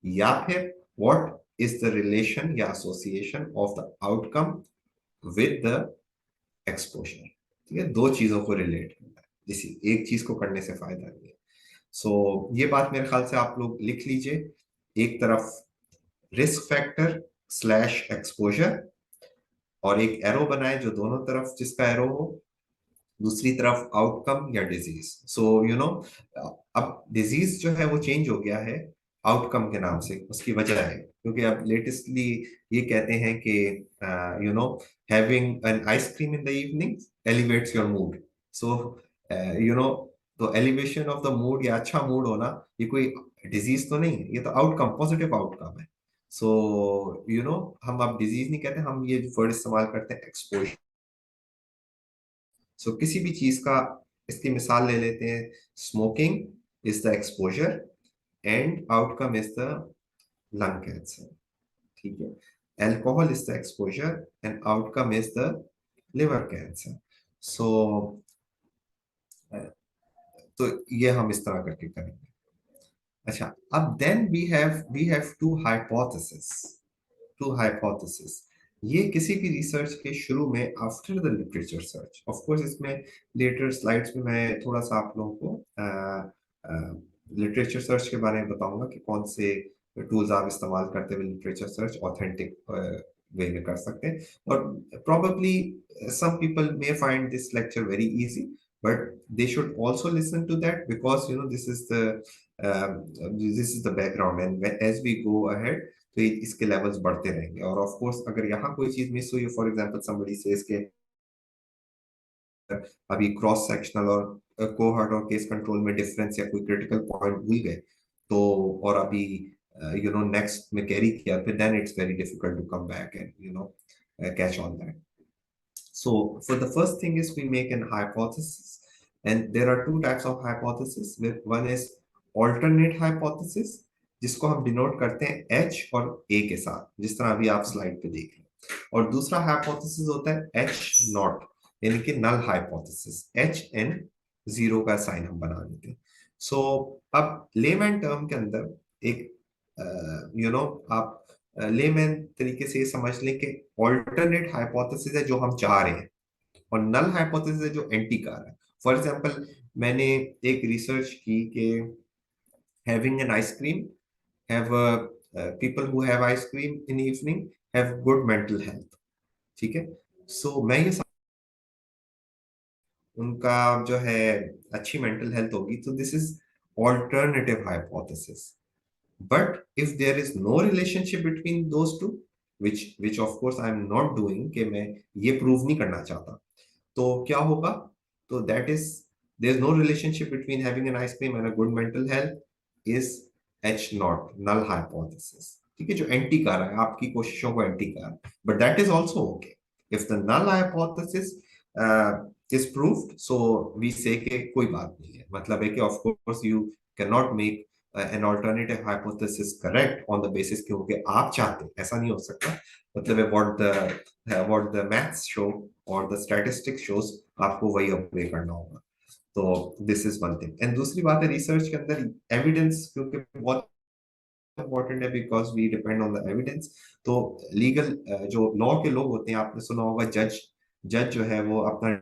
या फिर व्हाट इज द रिलेशन या association of the outcome with the exposure. ठीक है, दो चीजों को रिलेट करना है, इसी एक चीज को करने से फायदा नहीं है। सो ये बात मेरे ख्याल से आप लोग लिख लीजिए, एक तरफ रिस्क फैक्टर स्लैश एक्सपोजर, और एक एरो बनाए जो दोनों तरफ जिसका एरो हो, दूसरी तरफ आउटकम या डिजीज। सो अब डिजीज जो है वो चेंज हो गया है आउटकम के नाम से, उसकी वजह है क्योंकि अब लेटेस्टली ये कहते हैं कि having an ice cream in the evening elevates your mood. So you know तो एलिवेशन ऑफ द मूड या अच्छा मूड होना, ये कोई डिजीज तो नहीं है, ये तो आउटकम, पॉजिटिव आउटकम है। सो हम अब डिजीज नहीं कहते, हम ये वर्ड इस्तेमाल करते हैं एक्सपोजर। सो किसी भी चीज का, इसकी मिसाल ले लेते हैं, smoking is the exposure and outcome is the lung cancer, ठीक है। Alcohol is the exposure and outcome is the liver cancer. So तो ये हम इस तरह करके करेंगे। अच्छा, अब then we have to hypothesis. ये किसी भी रिसर्च के शुरू में after the literature search, of course इसमें लेटर स्लाइड्स में मैं थोड़ा सा आप लोगों को लिटरेचर सर्च के बारे में बताऊंगा कि कौन से टूल्स आप इस्तेमाल करते हुए लिटरेचर सर्च ऑथेंटिक वे में कर सकते हैं। और probably some people may find this lecture very easy, but they should also listen to that because this is the background, and as we go ahead तो इसके लेवल्स बढ़ते रहेंगे। और ऑफ कोर्स अगर यहाँ कोई चीज मिस हुई, फॉर एग्जांपल समबडी से इसके अभी क्रॉस सेक्शनल और कोहॉर्ट और केस कंट्रोल में डिफरेंस या कोई क्रिटिकल पॉइंट भूल गए, तो और अभी नेक्स्ट में कैरी किया, फिर then it's very difficult to come back and catch on that. So for the first thing is we make an hypothesis, and there are two types of hypothesis. One is alternate hypothesis, जिसको हम डिनोट करते हैं H और A के साथ, जिस तरह अभी आप स्लाइड पे देख रहे हैं। और दूसरा हाइपोथेसिस होता है H नॉट, यानी कि नल हाइपोथेसिस, HN, जीरो का साइन हम बना देते हैं। सो अब लेमैन टर्म के अंदर एक आप लेमैन तरीके से ये समझ लें कि ऑल्टरनेट हाइपोथेसिस है जो हम चाह रहे हैं, और नल हाइपोथेसिस है जो एंटी कार है। फॉर एग्जांपल मैंने एक रिसर्च की कि having an ice cream have people who have ice cream in evening have good mental health, ठीक है। सो मैं ये उनका जो है अच्छी मेंटल हेल्थ होगी, तो this is alternative hypothesis. But if there is no relationship between those two, which of course I am not doing, कि मैं ये प्रूव नहीं करना चाहता, तो क्या होगा? तो that is, there is no relationship between having an ice cream and a good mental health is H naught, null hypothesis. ठीक है, जो एंटी कर रहा है, आपकी कोशिशों को एंटी कर रहा है, but that is also okay. If the null hypothesis is proved, so we say कि कोई बात नहीं है, मतलब है कि of course you cannot make an alternative hypothesis correct on the basis क्योंकि आप चाहते, ऐसा नहीं हो सकता. मतलब है what the maths show or the statistics shows, आपको वही अप्लाई करना होगा. तो this is one thing. And दूसरी बात है, रिसर्च के अंदर एविडेंस क्योंकि बहुत इंपॉर्टेंट है, because we depend on the evidence. तो लीगल जो लॉ के लोग होते हैं, आपने सुना होगा जज जो है वो अपना,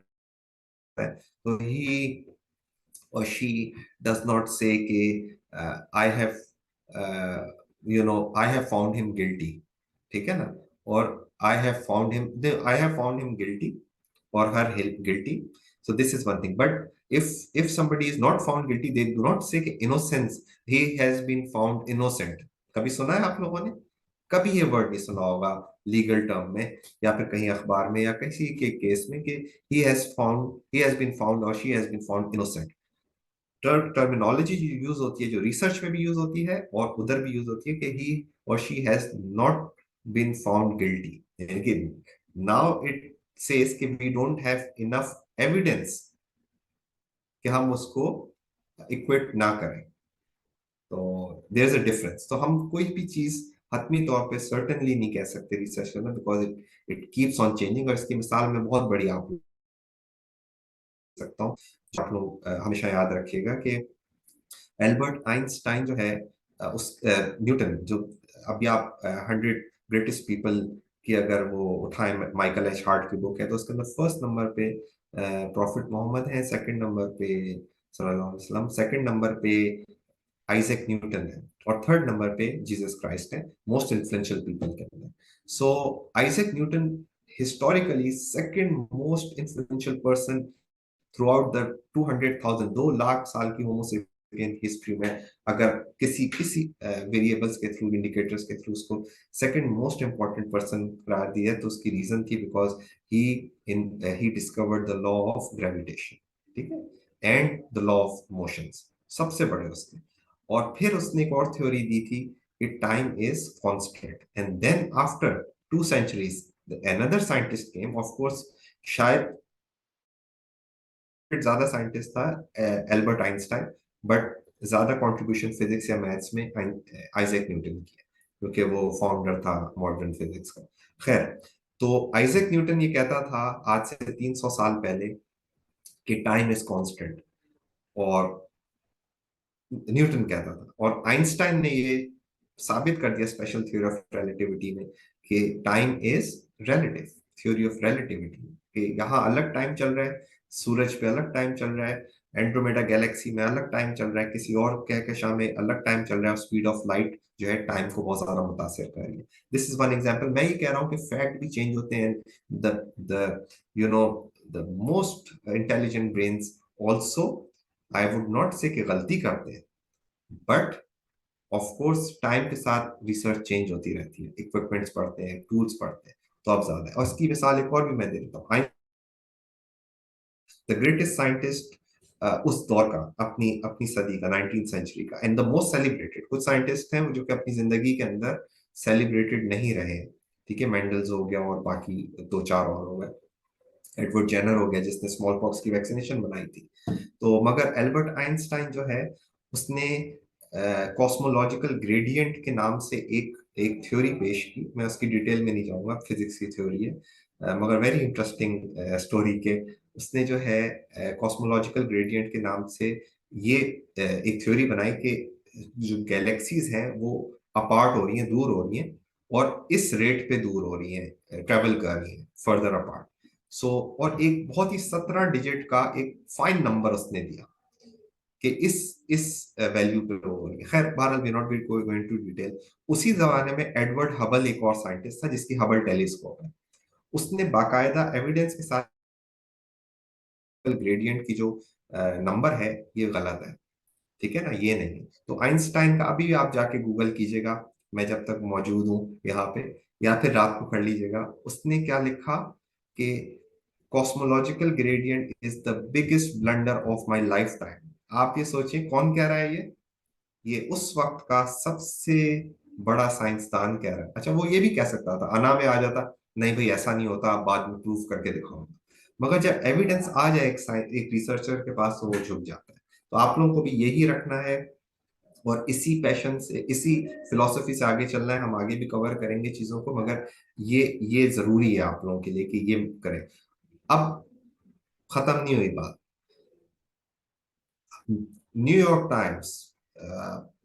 तो ही or she does not say कि I have I have found him guilty, ठीक है ना, और I have found him guilty or her guilty. So this is one thing. But if somebody is not found guilty, they do not say कि innocence, he has been found innocent. कभी सुना है आप लोगों ने? कभी ये वर्ड नहीं सुना होगा लीगल टर्म में, या फिर कहीं अखबार में या किसी के केस में कि he has been found or she has been found innocent. Terminology जो यूज होती है, जो रिसर्च में भी यूज होती है और उधर भी यूज होती है कि ही और she has not been found guilty, यानी कि नाउ इट सेज कि we don't have enough evidence कि हम उसको इक्वेट ना करें. तो देयर इज अ डिफरेंस. तो हम कोई भी चीज हतमी तौर पे सर्टेनली नहीं कह सकते रिसर्च करना, because it keeps on changing. और इसकी मिसाल में बहुत बड़ी आपको सकता हूँ. आप लोग हमेशा याद रखिएगा कि एल्बर्ट आइंस्टाइन जो है उस न्यूटन जो, अभी आप 100 ग्रेटेस्ट पीपल की अगर वो उठाएं, माइकल एच हार्ट की बुक है, तो उसके अंदर फर्स्ट नंबर पे प्रॉफिट मोहम्मद है, सेकंड नंबर पे सल्लल्लाहु अलैहि वसल्लम, सेकंड नंबर पे आइजैक न्यूटन है, और थर्ड नंबर पे जीसस क्राइस्ट है मोस्ट इन्फ्लुएंशियल पीपल के अंदर. So Isaac Newton historically second most influential person throughout the 200,000, 2 lakh साल की होमो सेपियन हिस्ट्री में, अगर किसी किसी वेरिएबल्स के थ्रू, इंडिकेटर्स के थ्रू उसको सेकंड मोस्ट इंपॉर्टेंट पर्सन करार दिया, तो उसकी रीजन थी because he discovered the law of gravitation, ठीक है, and the law of motions, सबसे बड़े उसने. और फिर उसने एक और थ्योरी दी थी कि time is constant. And then after 2 centuries another scientist came, of course शायद ज्यादा साइंटिस्ट था एल्बर्ट आइंस्टाइन, बट ज्यादा कंट्रीब्यूशन फिजिक्स या मैथ्स में आइजैक न्यूटन की है, क्योंकि वो फाउंडर था मॉडर्न फिजिक्स का. खैर, तो आइजैक न्यूटन ये कहता था आज से 300 साल पहले कि टाइम इज कांस्टेंट, और न्यूटन कहता था, और आइंस्टाइन ने ये साबित कर दिया स्पेशल थ्योरी ऑफ रिलेटिविटी में कि time is relative, theory of relativity, कि यहाँ अलग टाइम चल रहा है, सूरज पे अलग टाइम चल रहा है, एंड्रोमेडा गैलेक्सी में अलग टाइम चल रहा है, किसी और कहकशां में अलग टाइम चल रहा है, स्पीड ऑफ लाइट जो है टाइम को बहुत ज्यादा मुतासिर कर रही है. This is one example. मैं ये कह रहा हूँ कि फैक्ट भी चेंज होते हैं. The the you know the most intelligent brains also, I would not से कि गलती करते हैं, बट ऑफ कोर्स टाइम के साथ रिसर्च चेंज होती रहती है, इक्विपमेंट्स बढ़ते हैं, टूल्स बढ़ते हैं, तो अब ज्यादा है. और इसकी मिसाल एक और भी मैं दे देता हूँ. द ग्रेटेस्ट साइंटिस्ट उस दौर का, अपनी अपनी सदी का, 19th सेंचुरी का, एंड द मोस्ट सेलिब्रेटेड. कुछ साइंटिस्ट हैं जो कि अपनी जिंदगी के अंदर सेलिब्रेटेड नहीं रहे, ठीक है, मेंडल्स हो गया और बाकी 2-4 और हो गए, एडवर्ड जेनर हो गया जिसने स्मॉल पॉक्स की वैक्सीनेशन बनाई थी. तो मगर एल्बर्ट आइंस्टाइन जो है उसने कॉस्मोलॉजिकल ग्रेडियंट के नाम से एक एक थ्योरी पेश की. मैं उसकी डिटेल में नहीं जाऊंगा, फिजिक्स की थ्योरी है, मगर वेरी इंटरेस्टिंग स्टोरी के. उसने जो है कॉस्मोलॉजिकल ग्रेडियंट के नाम से ये एक थ्योरी बनाई कि जो गैलेक्सीज हैं वो अपार्ट हो रही हैं, दूर हो रही हैं, और इस रेट पे दूर हो रही हैं, ट्रेवल कर रही हैं फर्दर अपार्ट. सो और एक बहुत ही 17 डिजिट का एक फाइन नंबर उसने दिया कि इस वैल्यू पे हो रही है. खैर, बहरहाल we not be going to detail. उसी जमाने में एडवर्ड हबल एक और साइंटिस्ट था जिसकी हबल टेलीस्कोप है. उसने बाकायदा एविडेंस के साथ ग्रेडियंट की जो नंबर है ये गलत है, ठीक है ना, ये नहीं। तो आइंस्टाइन का अभी भी आप जाके गूगल कीजिएगा, मैं जब तक मौजूद हूँ यहाँ पे, या फिर रात को पढ़ लीजिएगा, उसने क्या लिखा कि cosmological gradient is the biggest blunder of my life time. आप ये सोचिए कौन कह रहा है ये उस वक्त का सबसे बड़ा साइंसदान कह रहा है। अच्छा, वो ये भी कह सकता था, अना में आ जाता, नहीं भाई ऐसा नहीं होता, आप बाद में प्रूफ करके दिखाऊंगा। मगर जब एविडेंस आ जाए एक रिसर्चर के पास, तो वो झुक जाता है। तो आप लोगों को भी यही रखना है, और इसी पैशन से, इसी फिलॉसफी से आगे चलना है। हम आगे भी कवर करेंगे चीजों को, मगर ये जरूरी है आप लोगों के लिए कि ये करें। अब खत्म नहीं हुई बात। न्यूयॉर्क टाइम्स,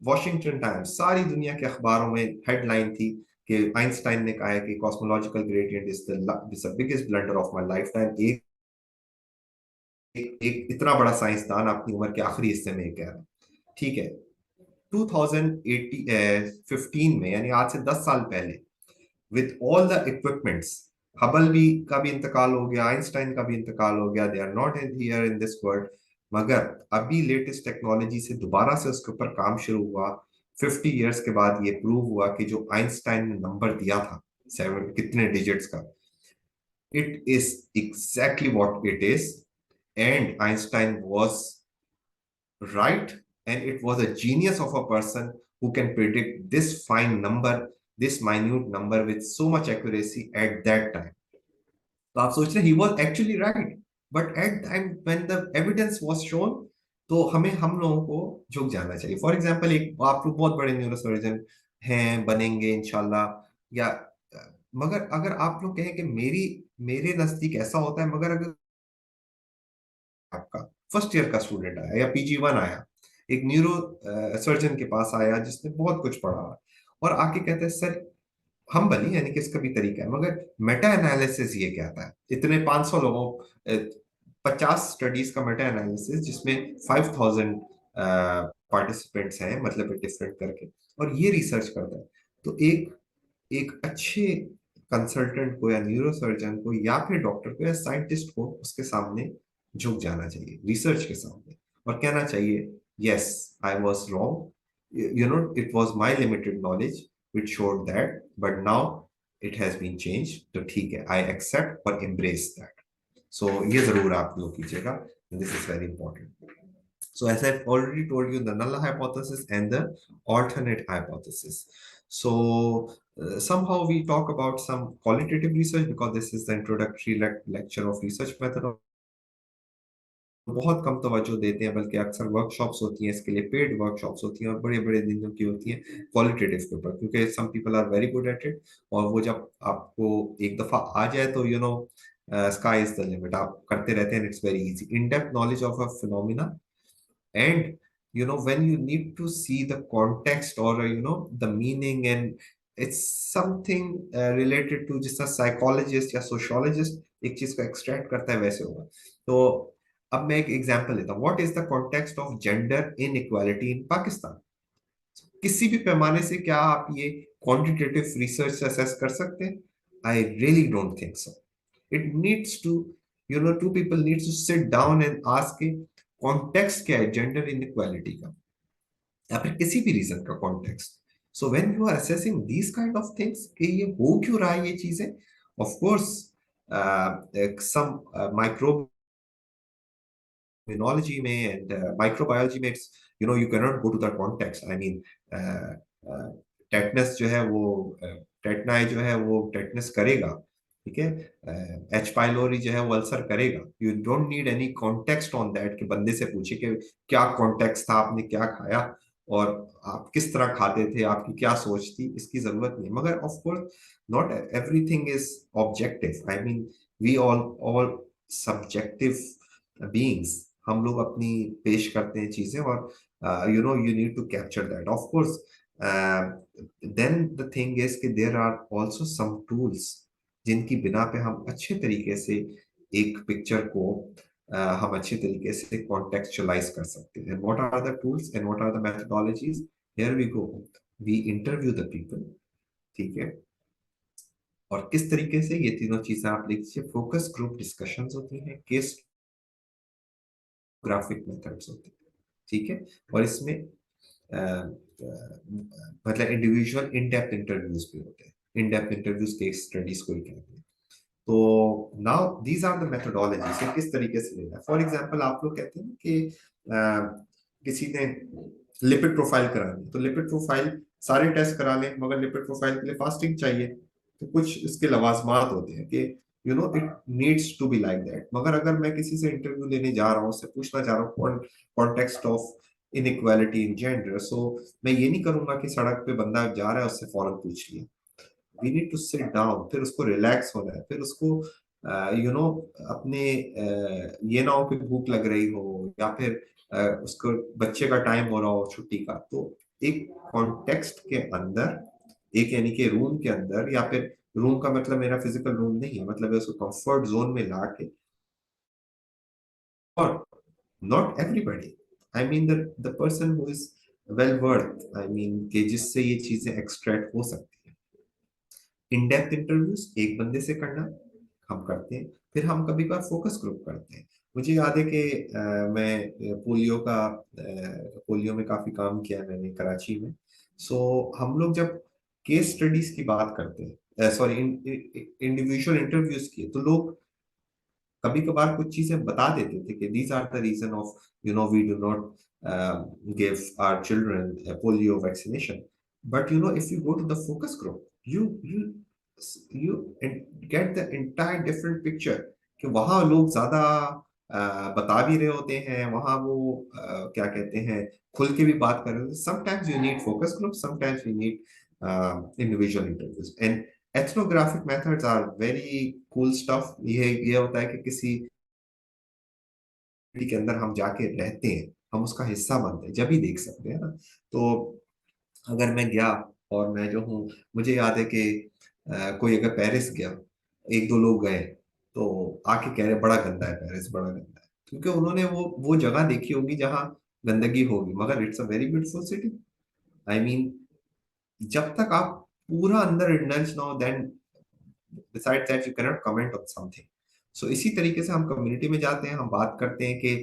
वॉशिंगटन टाइम्स, सारी दुनिया के अखबारों में हेडलाइन थी कि आइंस्टाइन ने कहा है कि cosmological gradient is the biggest blunder of my life time. एक इतना बड़ा साइंसदान अपनी उम्र के आखिरी हिस्से में ये कह रहा है, ठीक है। 2015 में, यानी आज से 10 साल पहले, with all the equipments, Hubble भी का भी इंतकाल हो गया, आइंस्टाइन का भी इंतकाल हो गया, they are not in here in this world, मगर अभी लेटेस्ट टेक्नोलॉजी से दोबारा से उसके ऊपर काम शुरू हुआ। 50 इयर्स के बाद ये प्रूव हुआ कि जो आइंस्टाइन ने नंबर दिया था 7 कितने डिजिट्स का, it is exactly what it is, and Einstein was right, and it was a genius of a person who can predict this fine number, this minute number with so much accuracy at that time. तो आप सोच रहे he was actually right, but at time when the evidence was shown, तो हम लोगों को झुक जाना चाहिए। फॉर एग्जाम्पल, एक आप लोग बहुत बड़े न्यूरोसर्जन हैं, बनेंगे इंशाल्लाह, या मगर अगर आप लोग कहें कि मेरे नजदीक ऐसा होता है, मगर अगर आपका फर्स्ट ईयर का स्टूडेंट आया या PG1 आया, एक न्यूरो सर्जन के पास आया जिसने बहुत कुछ पढ़ा, और आके कहते हैं सर हम बनी, यानी कि इसका भी तरीका है, मगर मेटा एनालिसिस ये कहता है, इतने 500 लोगों 50 स्टडीज का मेटा एनालिसिस, जिसमें 5000 पार्टिसिपेंट्स हैं, मतलब डिफरेंट करके, और ये रिसर्च करता है। तो एक एक अच्छे कंसल्टेंट को, या न्यूरोसर्जन को, या फिर डॉक्टर को, या साइंटिस्ट को उसके सामने झुक जाना चाहिए, रिसर्च के सामने, और कहना चाहिए yes I was wrong, it was my limited knowledge which showed that, but now it has been changed, तो ठीक है, I accept और embrace that. So ये जरूर आप लोग कीजिएगा, this is very important. So as I've already told you, the null hypothesis and the alternate hypothesis. So somehow we talk about some qualitative research because this is the introductory lecture of research method. बहुत कम तवज्जो देते हैं, बल्कि अक्सर वर्कशॉप्स होती हैं इसके लिए, पेड वर्कशॉप्स होती हैं, और बड़े बड़े दिनों की होती हैं क्वालिटेटिव के ऊपर, क्योंकि some people are very good at it, और वो जब आपको एक दफा आ जाए तो स्काई इज द लिमिट, आप करते रहते हैं, it's very easy. In depth knowledge of a phenomena, and when you need to see the context, or the meaning, and it's something related to जिस तरह साइकोलॉजिस्ट या सोशियोलॉजिस्ट एक चीज को एक्सट्रैक्ट करता है, वैसे होगा। तो अब मैं एक एग्जांपल लेता हूँ, what is the context of gender in equality in Pakistan. किसी भी पैमाने से क्या आप ये क्वांटिटेटिव रिसर्च से असेस कर सकते हैं? I really don't think so. It needs to to people needs to sit down and ask context क्या है जेंडर इनइक्वालिटी का, या फिर किसी भी रीजन का context. So when you are assessing these kind of things कि ये हो क्यों रहा है ये चीजें, ऑफ कोर्स सम माइक्रोबियोलॉजी में एंड माइक्रोबायोलॉजी में, it's you can not go to the context. I mean tetanus जो है वो टेटनाई जो है वो टेटनस करेगा, ठीक है, एच पाइलोरी जो है वो अल्सर करेगा। You don't need any context on that कि बंदे से पूछे कि क्या कॉन्टेक्स्ट था, आपने क्या खाया, और आप किस तरह खाते थे, आपकी क्या सोच थी, इसकी जरूरत नहीं। मगर of course not everything is objective. I mean we all subjective beings, हम लोग अपनी पेश करते हैं चीजें, और you need to capture that, of course. Then the thing is कि there are also some tools जिनकी बिना पे हम अच्छे तरीके से एक पिक्चर को हम अच्छे तरीके से कॉन्टेक्चुअलाइज कर सकते हैं। what are the tools and what are the methodologies? Here we go. We interview the people, ठीक है, और किस तरीके से, ये तीनों चीजें आप लिखिए। फोकस ग्रुप डिस्कशंस होती हैं, केस ग्राफिक मेथड्स होते हैं, ठीक है। और इसमें मतलब इंडिविजुअल इन डेप्थ इंटरव्यूज भी होते हैं, in depth interviews case studies को ही कहते हैं। तो now these are the methodologies, किस तरीके से लेना है। फॉर एग्जांपल आप लोग कहते हैं कि किसी ने लिपिड प्रोफाइल करानी है, तो लिपिड प्रोफाइल सारे टेस्ट करा लें, मगर लिपिड प्रोफाइल के लिए फास्टिंग चाहिए, तो कुछ इसके लवाजमात होते हैं कि you know it needs to be like that. मगर अगर मैं किसी से इंटरव्यू लेने जा रहा हूँ, उससे पूछना चाह रहा हूँ context of inequality in gender, so मैं ये नहीं करूंगा कि सड़क पे बंदा जा रहा है उससे फौरन पूछ लिया। We need to sit down, फिर उसको रिलैक्स होना है, फिर उसको यू नो अपने ये ना हो कि भूख लग रही हो, या फिर उसको बच्चे का टाइम हो रहा हो छुट्टी का, तो एक कॉन्टेक्स्ट के अंदर, एक यानी कि रूम के अंदर, या फिर रूम का मतलब मेरा फिजिकल रूम नहीं है, मतलब है उसको कंफर्ट जोन में ला के। और not everybody, I mean the person who is well worth, I mean कि जिससे ये चीजें एक्सट्रैक्ट हो सकती है। इन डेप्थ इंटरव्यूज एक बंदे से करना हम करते हैं, फिर हम कभी कभार फोकस ग्रुप करते हैं। मुझे याद है कि मैं पोलियो में काफी काम किया है मैंने कराची में। सो हम लोग जब केस स्टडीज की बात करते हैं, सॉरी इंडिविजुअल इंटरव्यूज की, तो लोग कभी कभार कुछ चीजें बता देते थे कि these are the reason of we do not give our children polio vaccination. But if you go to the focus group, you you get the entire different picture, कि वहां लोग ज्यादा बता भी रहे होते हैं, वहां वो क्या कहते हैं, खुल के भी बात कर रहे होते हैं। Sometimes you need focus group, sometimes you need individual interviews. And ethnographic methods are very cool stuff. ये होता है कि किसी के अंदर हम जाके रहते हैं, हम उसका हिस्सा बनते हैं, जब ही देख सकते हैं ना। तो अगर मैं गया और मैं जो हूँ, मुझे याद है कि कोई अगर पेरिस गया, एक दो लोग गए, तो आके कह रहे बड़ा गंदा है पेरिस, बड़ा गंदा है, क्योंकि उन्होंने वो जगह देखी होगी जहाँ गंदगी होगी, मगर it's a very beautiful city. I mean जब तक आप पूरा अंदर इंडल्ज ना हो, then besides that you cannot comment on something. So इसी तरीके से हम कम्युनिटी में जाते हैं, हम बात करते हैं कि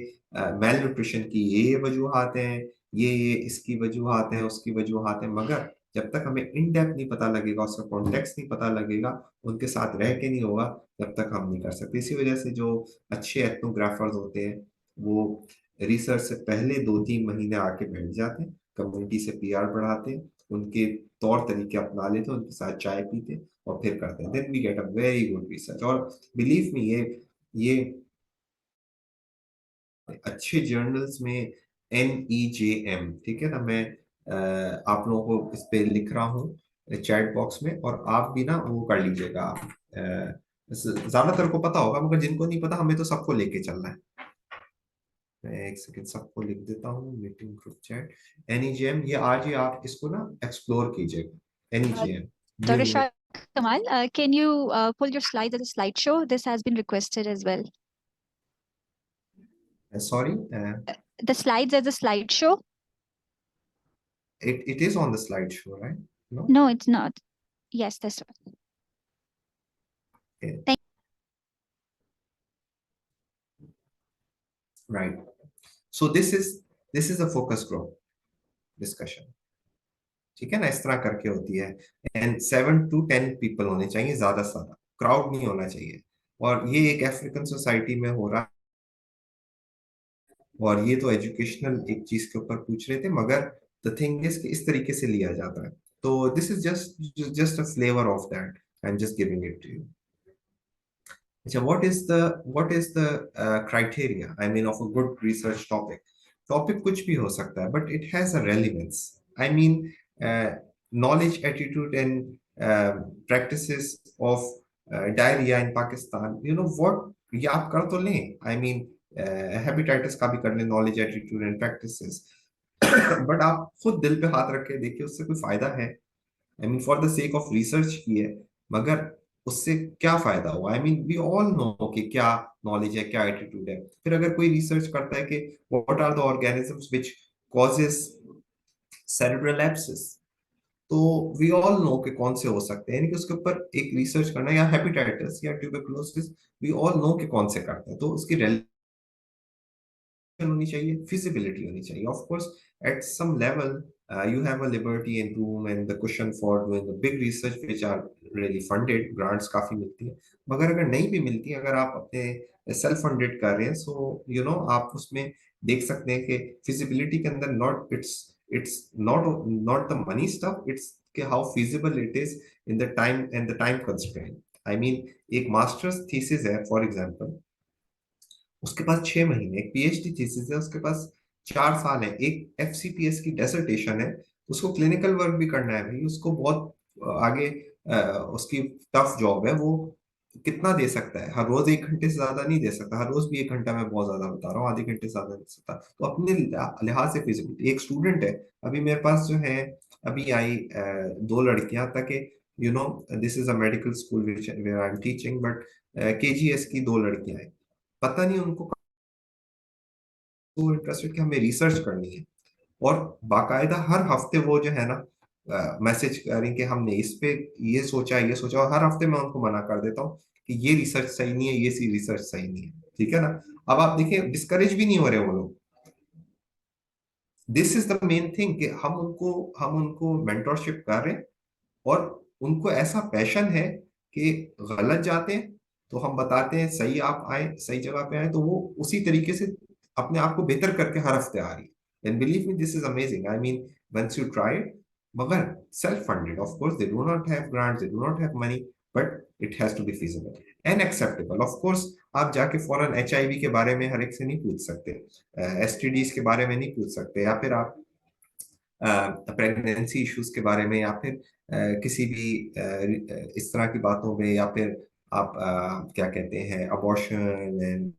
मेल न्यूट्रिशन की ये वजूहात हैं, ये इसकी वजूहात हैं, उसकी वजूहात हैं, मगर जब तक हमें इन डेप्थ नहीं पता लगेगा, उसका कॉन्टेक्स्ट नहीं पता लगेगा, उनके साथ रह के नहीं होगा, तब तक हम नहीं कर सकते। इसी वजह से जो अच्छे एथनोग्राफर्स होते हैं, वो रिसर्च से पहले 2-3 महीने आके बैठ जाते हैं, कम्युनिटी से पीआर बढ़ाते हैं, उनके तौर तरीके अपना लेते हैं, उनके साथ चाय पीते हैं, और फिर करते हैं, then we get a very good research. और बिलीव मी, ये अच्छे जर्नल्स में NEJM, ठीक है ना, मैं आप लोगों को इस पे लिख रहा हूँ चैट बॉक्स में, और आप भी ना वो कर लीजिएगा। ज्यादातर को पता होगा, मगर जिनको नहीं पता, हमें तो सबको लेके चलना है। मैं एक सेकंड सबको लिख देता हूँ, मीटिंग ग्रुप चैट NEJM, ये आज ही आप इसको ना एक्सप्लोर कीजिएगा। NEJM Dr. Shah Kamal, can you pull your slides as a slideshow? This has been requested as well. Sorry, The slides as a slideshow? it is on the slideshow, right? No? No, it's not. Yes, that's right. Okay. Thank Right. So this is a focus group discussion. ठीक है ना, इस तरह करके होती है। एंड 7 to 10 पीपल होने चाहिए, ज्यादा से ज्यादा क्राउड नहीं होना चाहिए। और ये एक अफ्रीकन सोसाइटी में हो रहा है, और ये तो एजुकेशनल एक चीज के ऊपर पूछ रहे थे, मगर द थिंग इज कि इस तरीके से लिया जाता है। तो this is just a flavour of that, I am just giving it to you. अच्छा, what is the criteria, I mean, of a good research topic? Topic कुछ भी हो सकता है, but it has a relevance. I mean knowledge, attitude, and practices of diarrhea in Pakistan, what, ये आप कर तो लें, आई मीन हेपेटाइटिस का भी कर लें, knowledge, attitude and practices, but आप खुद दिल पे हाथ रख के देखिए, उससे कोई फायदा है? I mean for the sake of research की है, मगर उससे क्या फायदा हुआ? I mean we all know कि क्या नॉलेज है, क्या एटीट्यूड है। फिर अगर कोई रिसर्च करता है कि what are the organisms which causes cerebral abscess, तो वी ऑल नो कि कौन से हो सकते हैं, यानी कि उसके ऊपर एक रिसर्च करना, या हेपेटाइटिस या ट्यूबरकुलोसिस, वी ऑल नो कि कौन से करते हैं, तो उसकी होनी चाहिए, feasibility होनी चाहिए. Of course, at some level, you have a liberty and room and the cushion for doing the big research which are really funded. Grants काफी मिलती है, मगर अगर नहीं भी मिलती, अगर आप अपने सेल्फ फंडेड कर रहे हैं, so you know आप उसमें देख सकते हैं कि feasibility के अंदर it's not the money stuff, it's कि how feasible it is in the time and the time constraint. I mean, एक मास्टर्स थीसिस है फॉर एग्जांपल, उसके पास 6 महीने, एक पीएचडी थीसिस है उसके पास 4 साल है, एक एफसीपीएस की डेसर्टेशन है, उसको क्लिनिकल वर्क भी करना है भाई, उसको बहुत आगे उसकी टफ जॉब है, वो कितना दे सकता है, हर रोज 1 घंटे से ज्यादा नहीं दे सकता, हर रोज भी 1 घंटा, मैं बहुत ज्यादा बता रहा हूँ, आधे घंटे से ज्यादा नहीं दे सकता, तो अपने लिहाज से फिजिबिलिटी. एक स्टूडेंट है अभी मेरे पास जो है, अभी आई 2 लड़कियां, ताकि you know this is a medical school where I am teaching, but KGS की 2 लड़कियां हैं, पता नहीं उनको इंटरेस्टेड कि हमें रिसर्च करनी है, और बाकायदा हर हफ्ते वो जो है ना मैसेज करें कि हमने इस पे ये सोचा, और हर हफ्ते मैं उनको मना कर देता हूँ कि ये रिसर्च सही नहीं है, ये सी रिसर्च सही नहीं है, ठीक है ना. अब आप देखिए डिस्करेज भी नहीं हो रहे वो लोग. This is the main thing कि हम उनको मेंटरशिप कर रहे हैं, और उनको ऐसा पैशन है कि गलत जाते हैं तो हम बताते हैं सही, आप आए सही जगह पे आए, तो वो उसी तरीके से अपने आप को बेहतर करके हर हफ्ते आ रही है. And believe me this is amazing. I mean once you try, मगर self funded, of course they do not have grants, they do not have money, but it has to be feasible and acceptable. Of course आप जाके फॉरन एचआईवी के बारे में हर एक से नहीं पूछ सकते, एसटीडीज के बारे में नहीं पूछ सकते, या फिर आप प्रेगनेंसी इश्यूज के बारे में, या फिर किसी भी इस तरह की बातों में, या फिर आप क्या कहते हैं अबॉर्शन एंड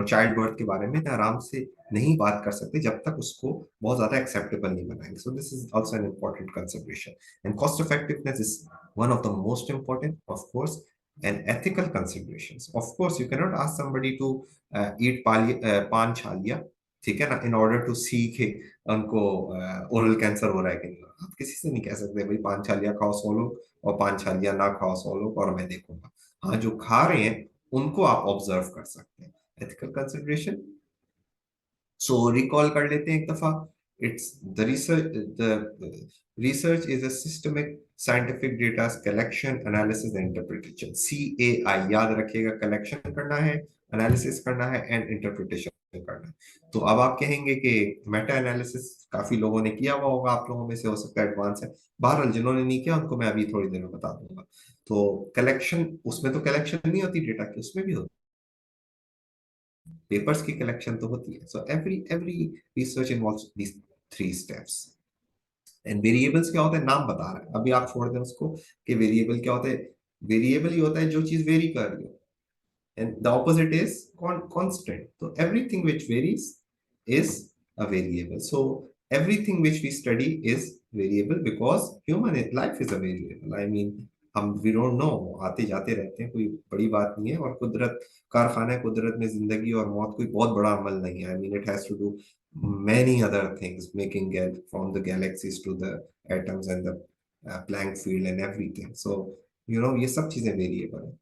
चाइल्ड बर्थ के बारे में आराम से नहीं बात कर सकते जब तक उसको बहुत ज्यादा एक्सेप्टेबल नहीं बनाएंगे. सो this is also an important consideration. And cost effectiveness is one of the most important, of course, and ethical considerations. Of course, you cannot ask somebody to eat पान छालिया, ठीक है ना, in order to see कि उनको ओरल कैंसर हो रहा है कि नहीं. आप किसी से नहीं कह सकते भाई पान छालिया खाओ 100 लोग, और पान छालिया ना खाओ 100 लोग, और मैं देखूंगा. हाँ, जो खा रहे हैं उनको आप ऑब्जर्व कर सकते हैं. Ethical consideration. सो रिकॉल कर लेते हैं एक दफा. It's the research is a systemic scientific data collection, analysis and interpretation. CAI याद रखिएगा, कलेक्शन करना है, एनालिसिस करना है एंड इंटरप्रिटेशन करना है. तो अब आप कहेंगे कि मेटा एनालिसिस काफी लोगों ने किया हुआ होगा, आप लोगों में से हो सकता है एडवांस है, बहरहाल जिन्होंने नहीं किया उनको मैं अभी थोड़ी देर में बता दूंगा. तो कलेक्शन, उसमें तो कलेक्शन नहीं होती डेटा की, उसमें भी होती, पेपर्स की कलेक्शन तो होती है. So every research involves these 3 steps. And variables क्या होता है, नाम बता रहा है, अभी आप छोड़ दें उसको कि वेरिएबल क्या होता है. वेरिएबल ही होता है जो चीज वेरी कर रही हो, and the opposite is constant. So everything which varies is a variable. So everything which we study is variable because life is a variable. I mean, हम we don't know, आते जाते रहते हैं, कोई बड़ी बात नहीं है, और कुदरत कारखाना है, कुदरत में जिंदगी और मौत कोई बहुत बड़ा अमल नहीं है. I mean, it has to do many other things, making from the galaxies to the atoms and the Planck field and everything. So ये सब चीजें वेरिएबल है.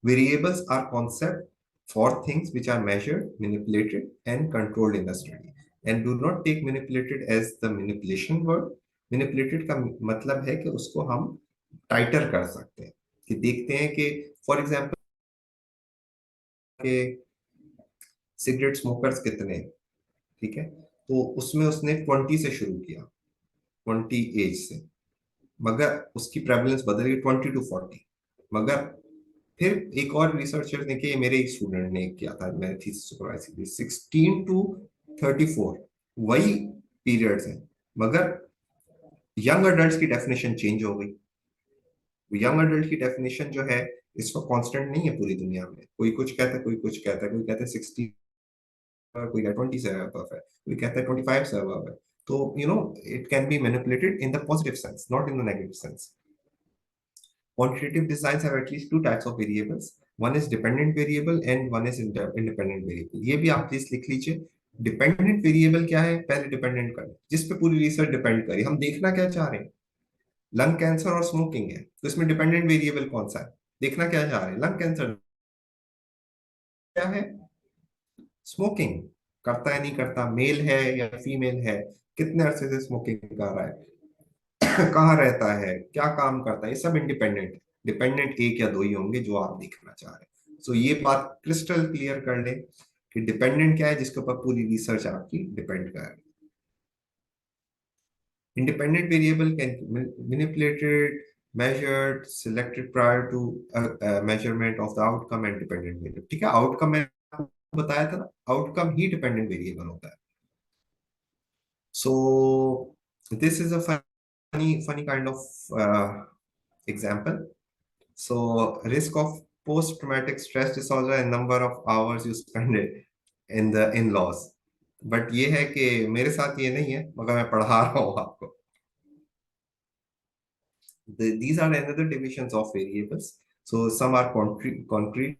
Variables are concept for things which are measured, manipulated, and controlled in the study. And do not take manipulated as the manipulation word. Manipulated का मतलब है कि उसको हम टाइटर कर सकते हैं, कि देखते हैं कि फॉर एग्जाम्पल के सिगरेट स्मोकर्स कितने हैं, ठीक है, तो उसमें उसने 20 से शुरू किया, 20 एज से, मगर उसकी प्रेवलेंस बदल गई 20 to 40. मगर फिर एक और रिसर्चर ने किया, मेरे एक स्टूडेंट ने किया था, मैंने थीसिस सुपरवाइज की थी, 16 to 34 वही पीरियड्स हैं, मगर यंग अडल्ट की डेफिनेशन चेंज हो गई. यंग अडल्ट की डेफिनेशन जो है इसको कांस्टेंट नहीं है पूरी दुनिया में, कोई कुछ कहता है, कोई कुछ कहता है, कोई कहता है 60, कोई कहता है 20 से अबव है, कोई कहता है 25 से अबव है. तो it can be manipulated in the positive sense, not in the negative sense. Quantitative designs have at least 2 types of variables. One is dependent variable and one is independent variable. ये भी आप प्लीज लिख लीजिए. डिपेंडेंट वेरिएबल क्या है, पहले डिपेंडेंट करें, जिस पे पूरी रिसर्च डिपेंड करी. हम देखना क्या चाह रहे हैं, लंग कैंसर और स्मोकिंग है, तो इसमें डिपेंडेंट वेरिएबल कौन सा है, देखना क्या चाह रहे हैं, लंग कैंसर क्या है? स्मोकिंग करता है नहीं करता, मेल है या फीमेल है, कितने अरसे से स्मोकिंग कर रहा है, कहाँ रहता है, क्या काम करता है, ये सब इंडिपेंडेंट है। डिपेंडेंट एक या दो ही होंगे जो आप देखना चाह रहे हैं। सो ये बात क्रिस्टल क्लियर कर लें कि डिपेंडेंट क्या है, जिसके ऊपर पूरी रिसर्च आपकी डिपेंड कर रही है। Independent variable can be manipulated, measured, selected prior to measurement of the outcome and dependent variable. ठीक है, आउटकम मैं आपको बताया था ना, आउटकम ही डिपेंडेंट वेरिएबल होता है. So this is a funny kind of example. So risk of post-traumatic stress disorder and number of hours you spend it in the in-laws. But ये है कि मेरे साथ ये नहीं है, मगर मैं पढ़ा रहा हूँ आपको. These are another divisions of variables. So some are concrete,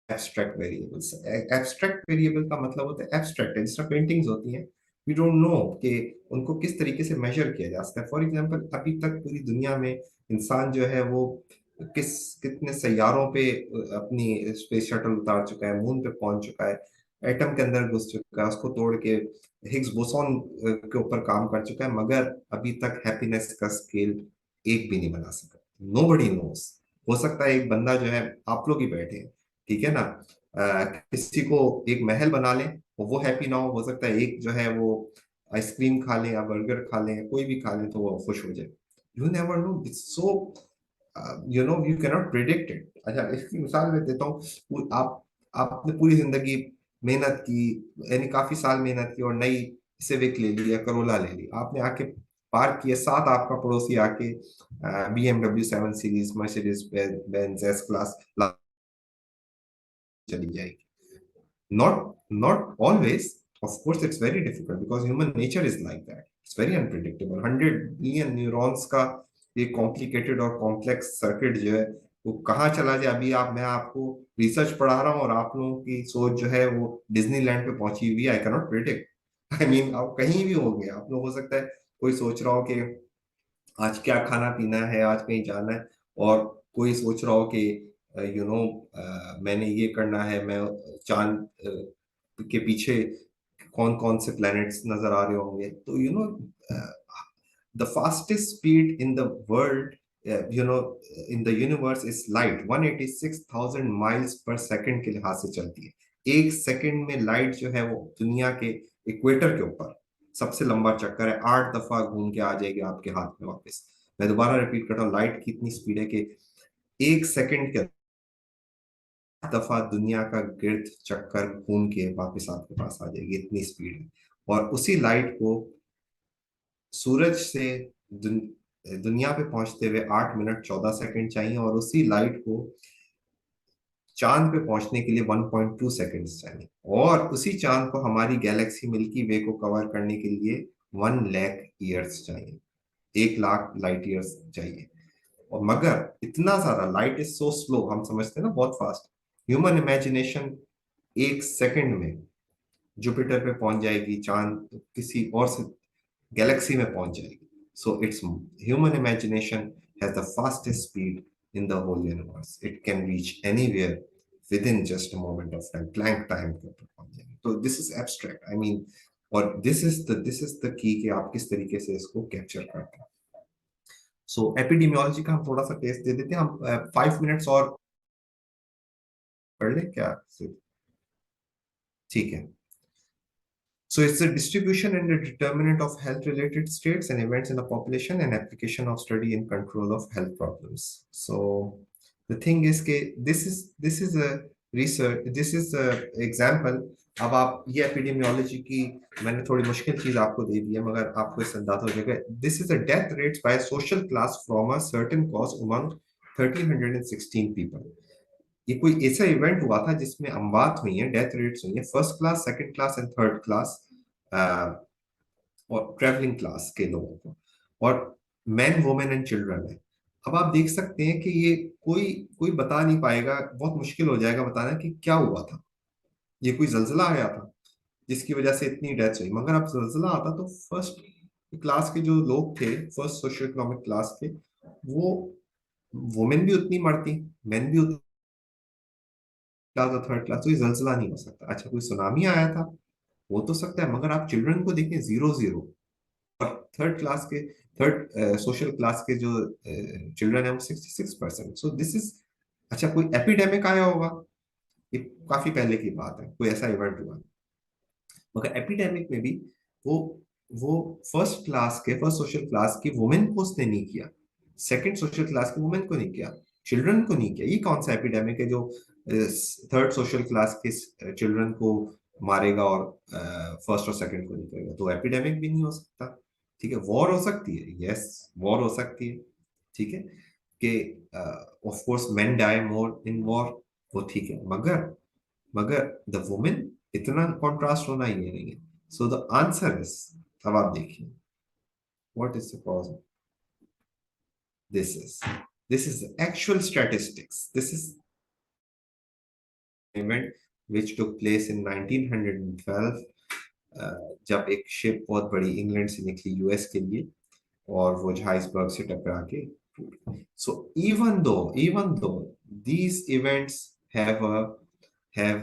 abstract variables. Abstract variable का मतलब होता है abstract है, जिस तरह पेंटिंग्स होती हैं, we don't know कि उनको किस तरीके से मेजर किया जा सकता है. फॉर एग्जांपल अभी तक पूरी दुनिया में इंसान जो है वो कितने सैयारों पे अपनी स्पेस शटल उतार चुका है, मून पे पहुंच चुका है, एटम के अंदर घुस चुका है, उसको तोड़ के हिग्स बोसॉन के ऊपर काम कर चुका है, मगर अभी तक हैप्पीनेस का स्केल एक भी नहीं बना सका. Nobody nose. हो सकता है एक बंदा जो है, आप लोग ही बैठे हैं, ठीक है ना, किसी को एक महल बना लें और वो हैप्पी ना हो सकता है एक जो है वो आइसक्रीम खा लें या बर्गर खा लें, कोई भी खा लें तो वो खुश हो जाए. You never know. It's so you can not predict it. अच्छा, इसकी मिसाल मैं देता हूँ. आपने पूरी जिंदगी मेहनत की, यानी काफी साल मेहनत की और नई सिविक ले ली या करोला ले ली, आपने आके पार्क किया, साथ आपका पड़ोसी आके BMW 7 series, Mercedes Benz S class चली जाएगी. Not always. Of course, it's very difficult because human nature is like that. It's very unpredictable. 100 billion neurons का ये कॉम्प्लिकेटेड और कॉम्प्लेक्स सर्किट जो है वो कहाँ चला जाए. अभी मैं आपको रिसर्च पढ़ा रहा हूँ और आप लोगों की सोच जो है वो डिज्नीलैंड पे पहुंची हुई है. I cannot predict. I mean आप कहीं भी होंगे, आप लोग हो सकता है कोई सोच रहा हो कि आज क्या खाना पीना है, आज कहीं जाना है, और कोई सोच रहा हो कि मैंने ये करना है, मैं चांद के पीछे कौन कौन से प्लैनेट्स नजर आ रहे होंगे. तो the fastest speed in the world, in the universe is light. 186,000 miles per second के लिहाज से चलती है. एक सेकंड में लाइट जो है वो दुनिया के इक्वेटर के ऊपर सबसे लंबा चक्कर है, 8 दफा घूम के आ जाएगी आपके हाथ में वापस. मैं दोबारा रिपीट करता हूँ, लाइट की इतनी स्पीड है कि एक सेकंड के दफा दुनिया का गिर्द चक्कर घूम के वापस आपके पास आ जाएगी, इतनी स्पीड है. और उसी लाइट को सूरज से दुनिया पे पहुंचते हुए 8 मिनट 14 सेकंड चाहिए, और उसी लाइट को चांद पे पहुंचने के लिए 1.2 सेकंड्स चाहिए, और उसी चांद को हमारी गैलेक्सी मिल्की वे को कवर करने के लिए 1 लाख ईयर्स चाहिए, 1 लाख लाइट ईयर्स चाहिए. और मगर इतना ज्यादा, लाइट इज सो स्लो, हम समझते हैं ना बहुत फास्ट. ह्यूमन इमेजिनेशन एक सेकंड में जुपिटर पे पहुंच जाएगी, चांद किसी और से गैलेक्सी में पहुंच जाएगी. So it's human imagination has the fastest speed in the whole universe. It can reach anywhere within just a moment of time, Planck time के ऊपर पहुंच जाएगी. तो this is abstract, I mean, और दिस इज द की कि आप किस तरीके से इसको कैप्चर करते हैं. सो एपिडेमियोलॉजी का हम थोड़ा सा टेस्ट दे देते हैं. हम 5 मिनट्स और पढ़ लें क्या? ठीक है. So it's the distribution and the determinant of health-related states and events in the population and application of study in control of health problems. So the thing is कि this is a research, this is a example. अब आप ये एपिडेमियोलॉजी की मैंने थोड़ी मुश्किल चीज आपको दे दी है, मगर आपको इससे अंदाजा हो जाएगा. This is a death rates by social class from a certain cause among 1316 people. ये कोई ऐसा इवेंट हुआ था जिसमें अमवात हुई है, डेथ रेट्स हुई है, first class, second class and third class और ट्रेवलिंग क्लास के लोगों को, और मेन वुमेन एंड चिल्ड्रन है. अब आप देख सकते हैं कि ये कोई कोई बता नहीं पाएगा, बहुत मुश्किल हो जाएगा बताना कि क्या हुआ था. ये कोई जल्जला आया था जिसकी वजह से इतनी डेथ्स हुई, मगर अब जल्जला आता तो फर्स्ट क्लास के जो लोग थे, फर्स्ट सोशल इकोनॉमिक क्लास के, वो वुमेन भी उतनी मरती, मेन भी क्लास और थर्ड क्लास, तो ये जलजला नहीं हो सकता। अच्छा कोई सुनामी आया था, हो तो सकता है, मगर आप चिल्ड्रन को देखें 0-0। और थर्ड क्लास के, थर्ड सोशल क्लास के जो चिल्ड्रन है वो 66%। सो दिस इज, अच्छा कोई एपिडेमिक आया होगा, ये काफी पहले की बात है, कोई ऐसा इवेंट हुआ, मगर एपिडेमिक में भी वो वो फर्स्ट क्लास के, फर्स्ट सोशल क्लास की वुमेन को उसने नहीं किया, सेकंड सोशल क्लास की वुमेन को नहीं किया, चिल्ड्रन को नहीं किया। ये कौन सा एपिडेमिक है जो थर्ड सोशल क्लास के चिल्ड्रन को मारेगा और फर्स्ट और सेकंड को नहीं करेगा? तो एपिडेमिक भी नहीं हो सकता। ठीक है, वॉर हो सकती है, यस वॉर हो सकती है, ठीक है, कि of course men die more in war, वो ठीक है, मगर द वुमेन, इतना कॉन्ट्रास्ट होना ये नहीं है। सो द आंसर इज, अब आप देखिए, what is the cause? This is, this is the actual statistics, this is event which took place in 1912, जब एक शिप बहुत बड़ी इंग्लैंड से निकली यूएस के लिए, और वो जोहान्सबर्ग से टकरा के टूट गई। So even though these events have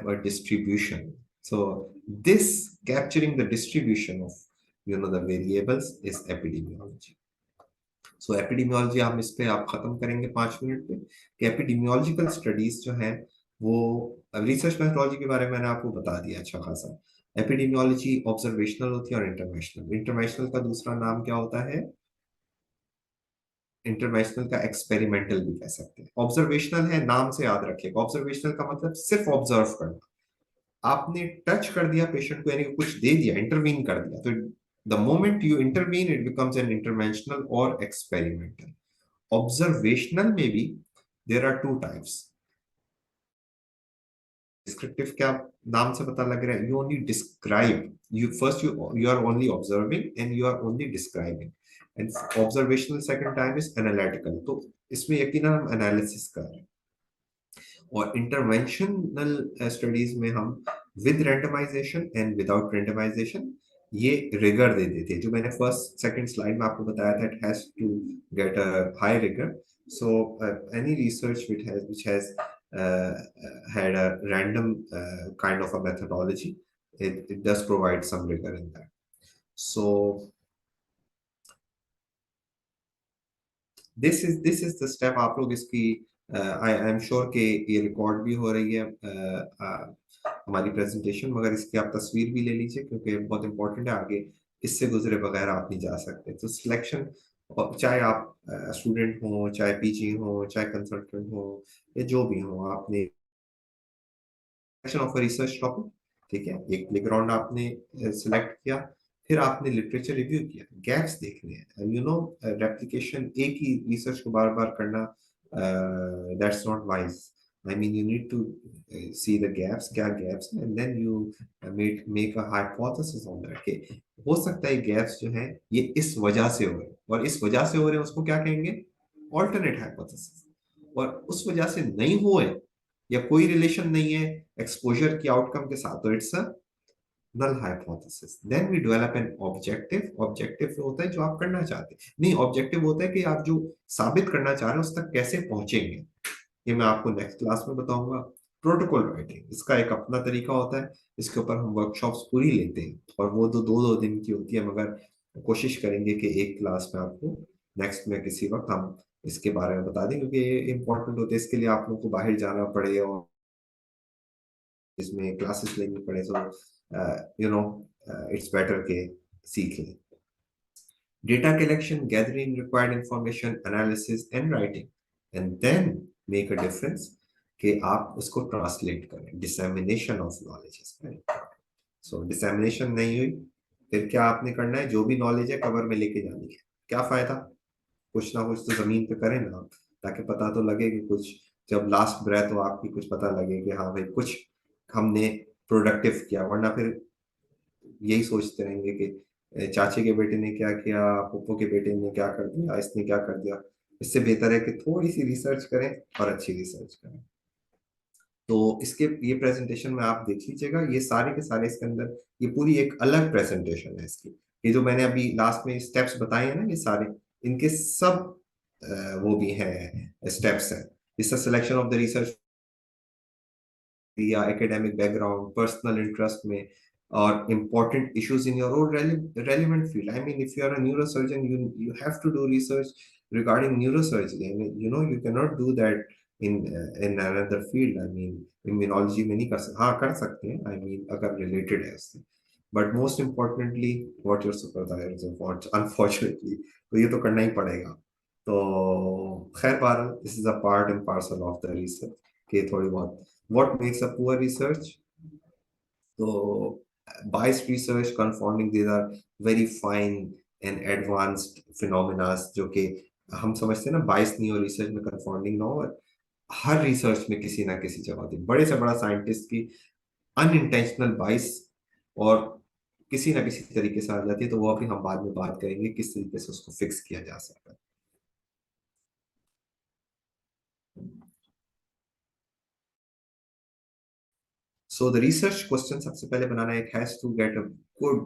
a distribution, so this capturing the distribution of the variables is epidemiology. So epidemiology हम इस पे आप खत्म करेंगे 5 मिनट पे, कि एपिडेमियोलॉजिकल स्टडीज जो है वो, रिसर्च मेथोडोलॉजी के बारे में मैंने आपको बता दिया अच्छा खासा। एपिडेमियोलॉजी ऑब्जर्वेशनल होती है और इंटरवेंशनल। इंटरवेंशनल का दूसरा नाम क्या होता है? इंटरवेंशनल का एक्सपेरिमेंटल भी कह सकते हैं। ऑब्जर्वेशनल है, नाम से याद रखिएगा, ऑब्जर्वेशनल का मतलब सिर्फ ऑब्जर्व करना, आपने टच कर दिया पेशेंट को, यानी कि कुछ दे दिया, इंटरवीन कर दिया, तो the moment you intervene it becomes an interventional और एक्सपेरिमेंटल। ऑब्जर्वेशनल में भी there are two types. Descriptive क्या नाम से पता लग रहा है, you only describe, you are only observing and you are only describing, and observational second time is analytical, तो इसमें यकीनन हम एनालिसिस कर रहे हैं। और इंटरवेंशनल स्टडीज में हम with randomisation and without randomisation ये रिगर दे देते हैं, जो मैंने फर्स्ट सेकंड स्लाइड में आपको बताया था, it has to get a high rigour. So any research which has had a random kind of a methodology, it does provide some rigor in that. So this is the step। आप लोग इसकी आई एम श्योर कि ये रिकॉर्ड भी हो रही है हमारी प्रेजेंटेशन, मगर इसकी आप तस्वीर भी ले लीजिए, क्योंकि बहुत इंपॉर्टेंट है, आगे इससे गुजरे बगैर आप नहीं जा सकते। तो सिलेक्शन, चाहे आप स्टूडेंट हो, चाहे पीजी हो, चाहे कंसल्टेंट हो, या जो भी हो, आपने ऑफ रिसर्च टॉपिक, ठीक है, एक प्लेग्राउंड आपने सिलेक्ट किया, फिर आपने लिटरेचर रिव्यू किया, गैप्स देखने हैं, रेप्लिकेशन, एक ही रिसर्च को बार बार करना, that's not wise. I mean, you need to see the gaps, क्या gaps हैं, and then you make a hypothesis on that, कि हो सकता है gaps जो हैं ये इस वजह से हो रहे हैं, और इस वजह से हो रहे हैं उसको क्या कहेंगे? Alternate hypothesis। और उस वजह से नहीं हुए, या कोई रिलेशन नहीं है एक्सपोजर की आउटकम के साथ, तो it's a null hypothesis. Then we develop an objective. Objective होता है जो आप करना चाहते हैं, नहीं, ऑब्जेक्टिव होता है कि आप जो साबित करना चाह रहे हैं उस तक कैसे पहुंचेंगे, ये मैं आपको नेक्स्ट क्लास में बताऊंगा। प्रोटोकॉल राइटिंग, इसका एक अपना तरीका होता है, इसके ऊपर हम वर्कशॉप्स पूरी लेते हैं, और वो तो 2-2 दिन की होती है, मगर कोशिश करेंगे कि एक क्लास में आपको नेक्स्ट में किसी वक्त हम इसके बारे में बता दें, क्योंकि ये इंपॉर्टेंट होते हैं। इसके लिए आप लोग को बाहर जाना पड़े और इसमें क्लासेस लेनी पड़े, सो इट्स बेटर के सीख लें। Data collection, gathering required information, analysis and writing, and then make a difference, कि आप उसको ट्रांसलेट करें। Dissemination of knowledge is very important. So dissemination नहीं हुई, फिर क्या आपने करना है? जो भी नॉलेज है कवर में लेके जानी है। क्या फायदा? कुछ ना कुछ तो जमीन पे करें ना, ताकि पता तो लगे कि कुछ, जब लास्ट ब्रेथ हो आपकी, कुछ पता लगे कि हाँ भाई कुछ हमने प्रोडक्टिव किया, वरना फिर यही सोचते रहेंगे कि चाचे के बेटे ने क्या किया, पप्पू के बेटे ने क्या कर दिया, इसने क्या कर दिया। इससे बेहतर है कि थोड़ी सी रिसर्च करें और अच्छी रिसर्च करें। तो इसके ये प्रेजेंटेशन में आप देख लीजिएगा, ये सारे के सारे इसके अंदर, ये पूरी एक अलग प्रेजेंटेशन है इसकी। ये जो मैंने अभी लास्ट में स्टेप्स बताए हैं ना, ये सारे, इनके सब वो भी हैं, स्टेप्स हैं। इसका सिलेक्शन ऑफ द रिसर्च या एकेडमिक बैकग्राउंड, पर्सनल इंटरेस्ट में, or important issues in your own relevant field. I mean, if you are a neurosurgeon, you have to do research regarding neurosurgery. I mean, you cannot do that in another field. I mean, immunology में नहीं कर सकते, हाँ कर सकते हैं. I mean, अगर related है उससे. But most importantly, what your supervisors want, unfortunately, तो ये तो करना ही पड़ेगा. तो खैर बहरहाल, this is a part and parcel of the research कि थोड़ी बहुत. What makes a poor research? So biased research, confounding, these are very fine and advanced phenomena जो कि हम समझते हैं ना, बाइस नहीं हो रिसर्च में, confounding ना हो. हर रिसर्च में किसी ना किसी जगह होती है. बड़े से बड़ा साइंटिस्ट की अनइंटेंशनल बाइस और किसी ना किसी तरीके से आ जाती है, तो वो अभी हम बाद में बात करेंगे किस तरीके से उसको फिक्स किया जा सकता है. So the research question सबसे पहले बनाना है, it has to get a good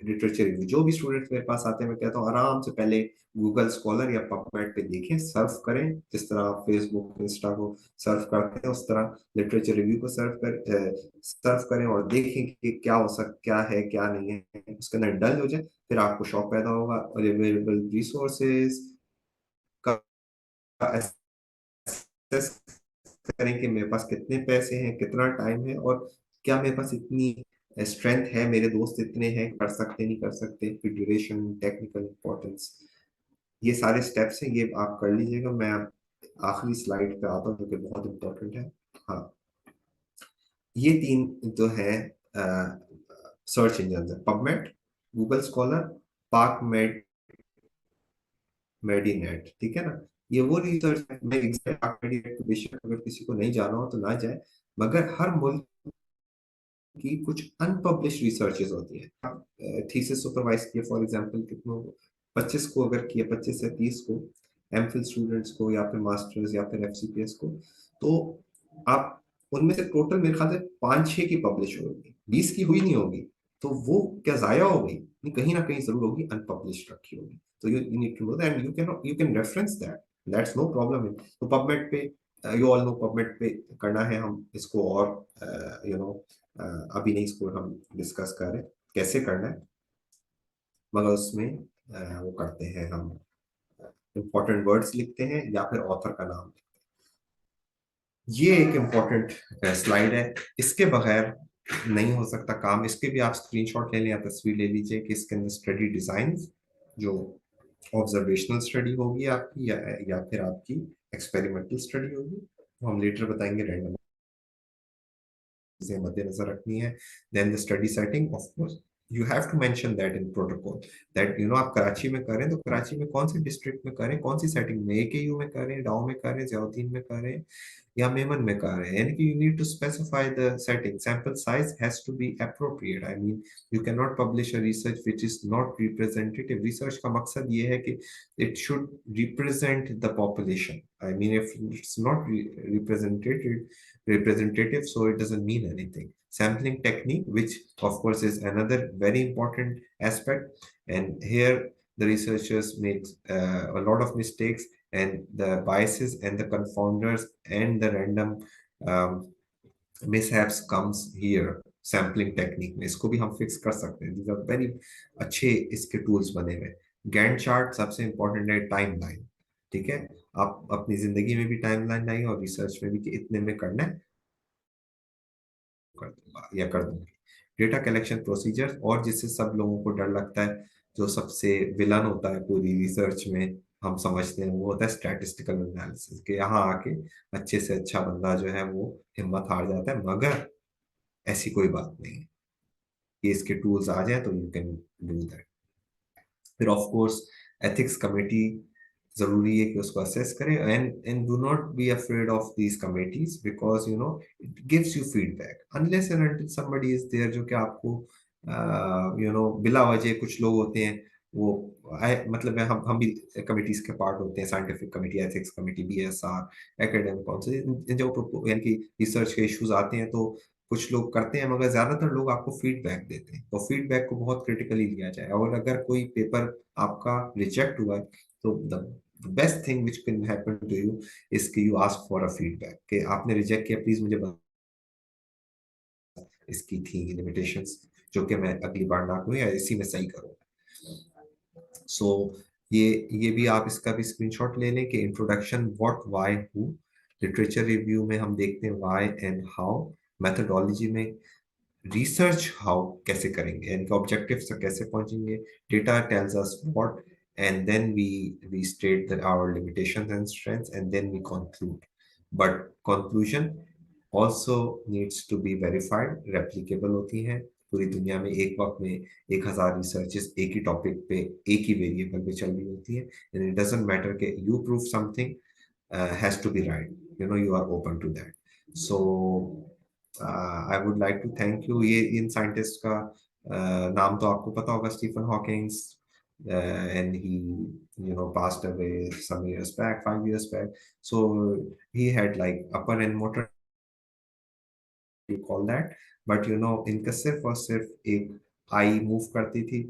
literature review. जो भी स्टूडेंट्स मेरे पास आते हैं, मैं कहता हूँ आराम से पहले गूगल स्कॉलर या पबमेड पे देखें, सर्फ करें, जिस तरह आप फेसबुक इंस्टा को सर्फ करते हैं उस तरह लिटरेचर रिव्यू को सर्फ करें और देखें कि क्या हो सकता, क्या है क्या नहीं है, उसके अंदर डल हो जाए, फिर आपको शौक पैदा होगा. अवेलेबल रिसोर्सेज का assess करें कि मेरे पास कितने पैसे हैं, कितना टाइम है, और क्या मेरे पास इतनी स्ट्रेंथ है, मेरे दोस्त इतने हैं, कर सकते नहीं कर सकते, फिर ड्यूरेशन, टेक्निकल इंपॉर्टेंस, ये सारे स्टेप्स हैं, ये आप कर लीजिएगा. मैं आखिरी स्लाइड पे आता हूँ जो कि बहुत इंपॉर्टेंट है. हाँ, ये तीन जो है सर्च इंजन है, पबमेड, गूगल स्कॉलर, पार्क मेडिनेट, ठीक है ना. ये वो रिसर्च है. मैं एग्जैक्ट मेडिनेट बेशक अगर किसी को नहीं जाना हो तो ना जाए, मगर हर मुल्क की कुछ अनपब्लिश रिसर्चेस होती है. थीसिस सुपरवाइज किए फॉर एग्जांपल कितनों को, 25 को अगर किए, 25 से 30 को एमफिल स्टूडेंट्स को, या फिर मास्टर्स या फिर एफसीपीएस को, तो आप उनमें से टोटल मेरे ख्याल से 5-6 की पब्लिश होगी, 20 की हुई नहीं होगी. तो वो क्या जाया हो गई? नहीं, कहीं ना कहीं जरूर होगी, अनपब्लिश रखी होगी. तो you need to know that, you can reference that, that's no problem. तो पबमेड पे, यू ऑल नो, पबमेड पे करना है हम इसको, और अभी नहीं इसको हम डिस्कस कर रहे कैसे करना है, मगर उसमें वो करते हैं हम, इंपॉर्टेंट वर्ड्स लिखते हैं या फिर ऑथर का नाम. ये एक इम्पॉर्टेंट स्लाइड है, इसके बगैर नहीं हो सकता काम. इसके भी आप स्क्रीनशॉट ले लें या तस्वीर ले लीजिए कि इसके अंदर स्टडी डिजाइन, जो ऑब्जर्वेशनल स्टडी होगी आपकी, या फिर आपकी एक्सपेरिमेंटल स्टडी होगी, हम लेटर बताएंगे. रैंडम चीजें मद्देनजर रखनी है. Then the study setting, of course you have to mention that in protocol, that आप कराची में करें तो कराची में कौन से डिस्ट्रिक्ट में करें, कौन सी सेटिंग में, एकेयू में करें, डाउ में करें, जियाउद्दीन में करें, या मेमन में करें. यानी कि you need to specify the setting. Sample size has to be appropriate. I mean, you cannot publish a research which is not representative. Research का मकसद ये है कि it should represent the population. I mean, if it's not representative, so it doesn't mean anything. Sampling technique, which of course is another very important aspect, and here the researchers make a lot of mistakes, and the biases and the confounders and the random mishaps comes here. Sampling technique में इसको भी हम फिक्स कर सकते हैं. these are very अच्छे इसके टूल्स बने हुए. गैंट चार्ट सबसे इंपॉर्टेंट है, टाइमलाइन, ठीक है. आप अपनी जिंदगी में भी टाइमलाइन लाइए और रिसर्च में भी कि इतने में करना है, कर दूंगा या कर दूंगी. डेटा कलेक्शन प्रोसीजर, और जिससे सब लोगों को डर लगता है, जो सबसे विलन होता है पूरी रिसर्च में, हम समझते हैं, वो होता है स्टैटिस्टिकल एनालिसिस, कि यहाँ आके अच्छे से अच्छा बंदा जो है वो हिम्मत हार जाता है. मगर ऐसी कोई बात नहीं है, कि इसके टूल्स आ जाए तो यू कैन डू दैट. फिर ऑफ कोर्स एथिक्स कमेटी जरूरी है कि उसको असेस करें, and do not be afraid of these committees, because it gives you feedback. Unless and until somebody is there जो कि आपको बिला वजह, कुछ लोग होते हैं वो मतलब हम भी कमिटीज के पार्ट होते हैं, scientific committee, ethics committee, BSR, academic council, इन जो यानी कि रिसर्च के इश्यूज आते हैं तो कुछ लोग करते हैं, मगर ज्यादातर लोग आपको फीडबैक देते हैं. तो फीडबैक को बहुत क्रिटिकली लिया जाए, और अगर कोई पेपर आपका रिजेक्ट हुआ है तो the best thing which can happen to you is कि you ask for a feedback, कि आपने रिजेक्ट किया, प्लीज मुझे इसकी थी लिमिटेशंस, जो कि मैं अगली बार ना करूँ या इसी में सही करूँ। सो ये भी आप इसका भी स्क्रीनशॉट ले लें कि introduction, what, why, who. Literature review में हम देखते हैं व्हाई एंड हाउ। मेथोडोलॉजी में रिसर्च हाउ कैसे करेंगे, इनका ऑब्जेक्टिव तक कैसे पहुंचेंगे। Data tells us what, and then we state that our limitations and strengths, and then we conclude. But conclusion also needs to be verified, replicable होती है। पूरी दुनिया में एक वक्त में 1000 रिसर्चेस एक ही टॉपिक पे एक ही वेरिएबल पे चल रही होती है, and it doesn't matter कि you prove something has to be right, you are open to that. So I would like to thank you। ये इन साइंटिस्ट का नाम तो आपको पता होगा, Stephen Hawkings, and he passed away some years back, 5 years back. So he had like upper and motor, you call that, but इनका सिर्फ और सिर्फ एक आई मूव करती थी,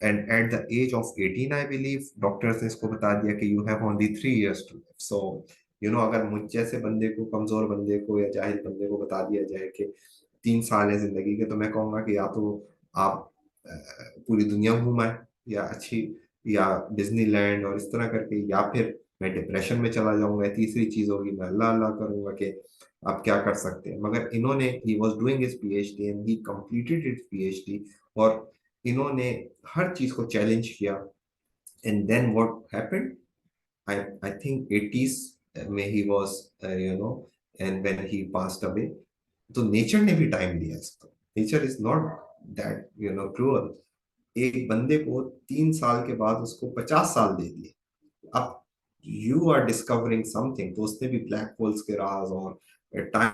and at the age of 18 I believe doctors ने इसको बता दिया कि you have only 3 years to live। So अगर मुझ जैसे बंदे को, कमजोर बंदे को या जाहिल बंदे को बता दिया जाए कि 3 साल है जिंदगी के, तो मैं कहूंगा कि या तो आप पूरी दुनिया घूमाए या या डिज्नीलैंड और इस तरह करके, या फिर मैं डिप्रेशन में चला जाऊंगा। तीसरी चीज होगी मैं अल्लाह अल्लाह करूंगा कि आप क्या कर सकते हैं। मगर इन्होंने, he was doing his PhD and he completed his PhD, और इन्होंने हर चीज को चैलेंज किया। And then what happened, I think 80s में he was and when he passed away, तो नेचर ने भी टाइम दिया इसको। Nature is not that cruel. एक बंदे को 3 साल के बाद उसको 50 साल दे दिए। अब यू आर डिस्कवरिंग समथिंग, तो उसने भी ब्लैक होल्स के राज और टाइम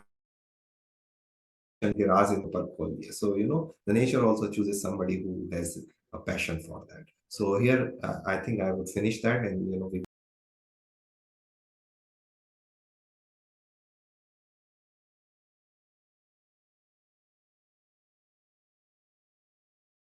के राज इन पर खोल दिए। So the nature also chooses somebody who has a passion for that. So here I think I would finish that, and we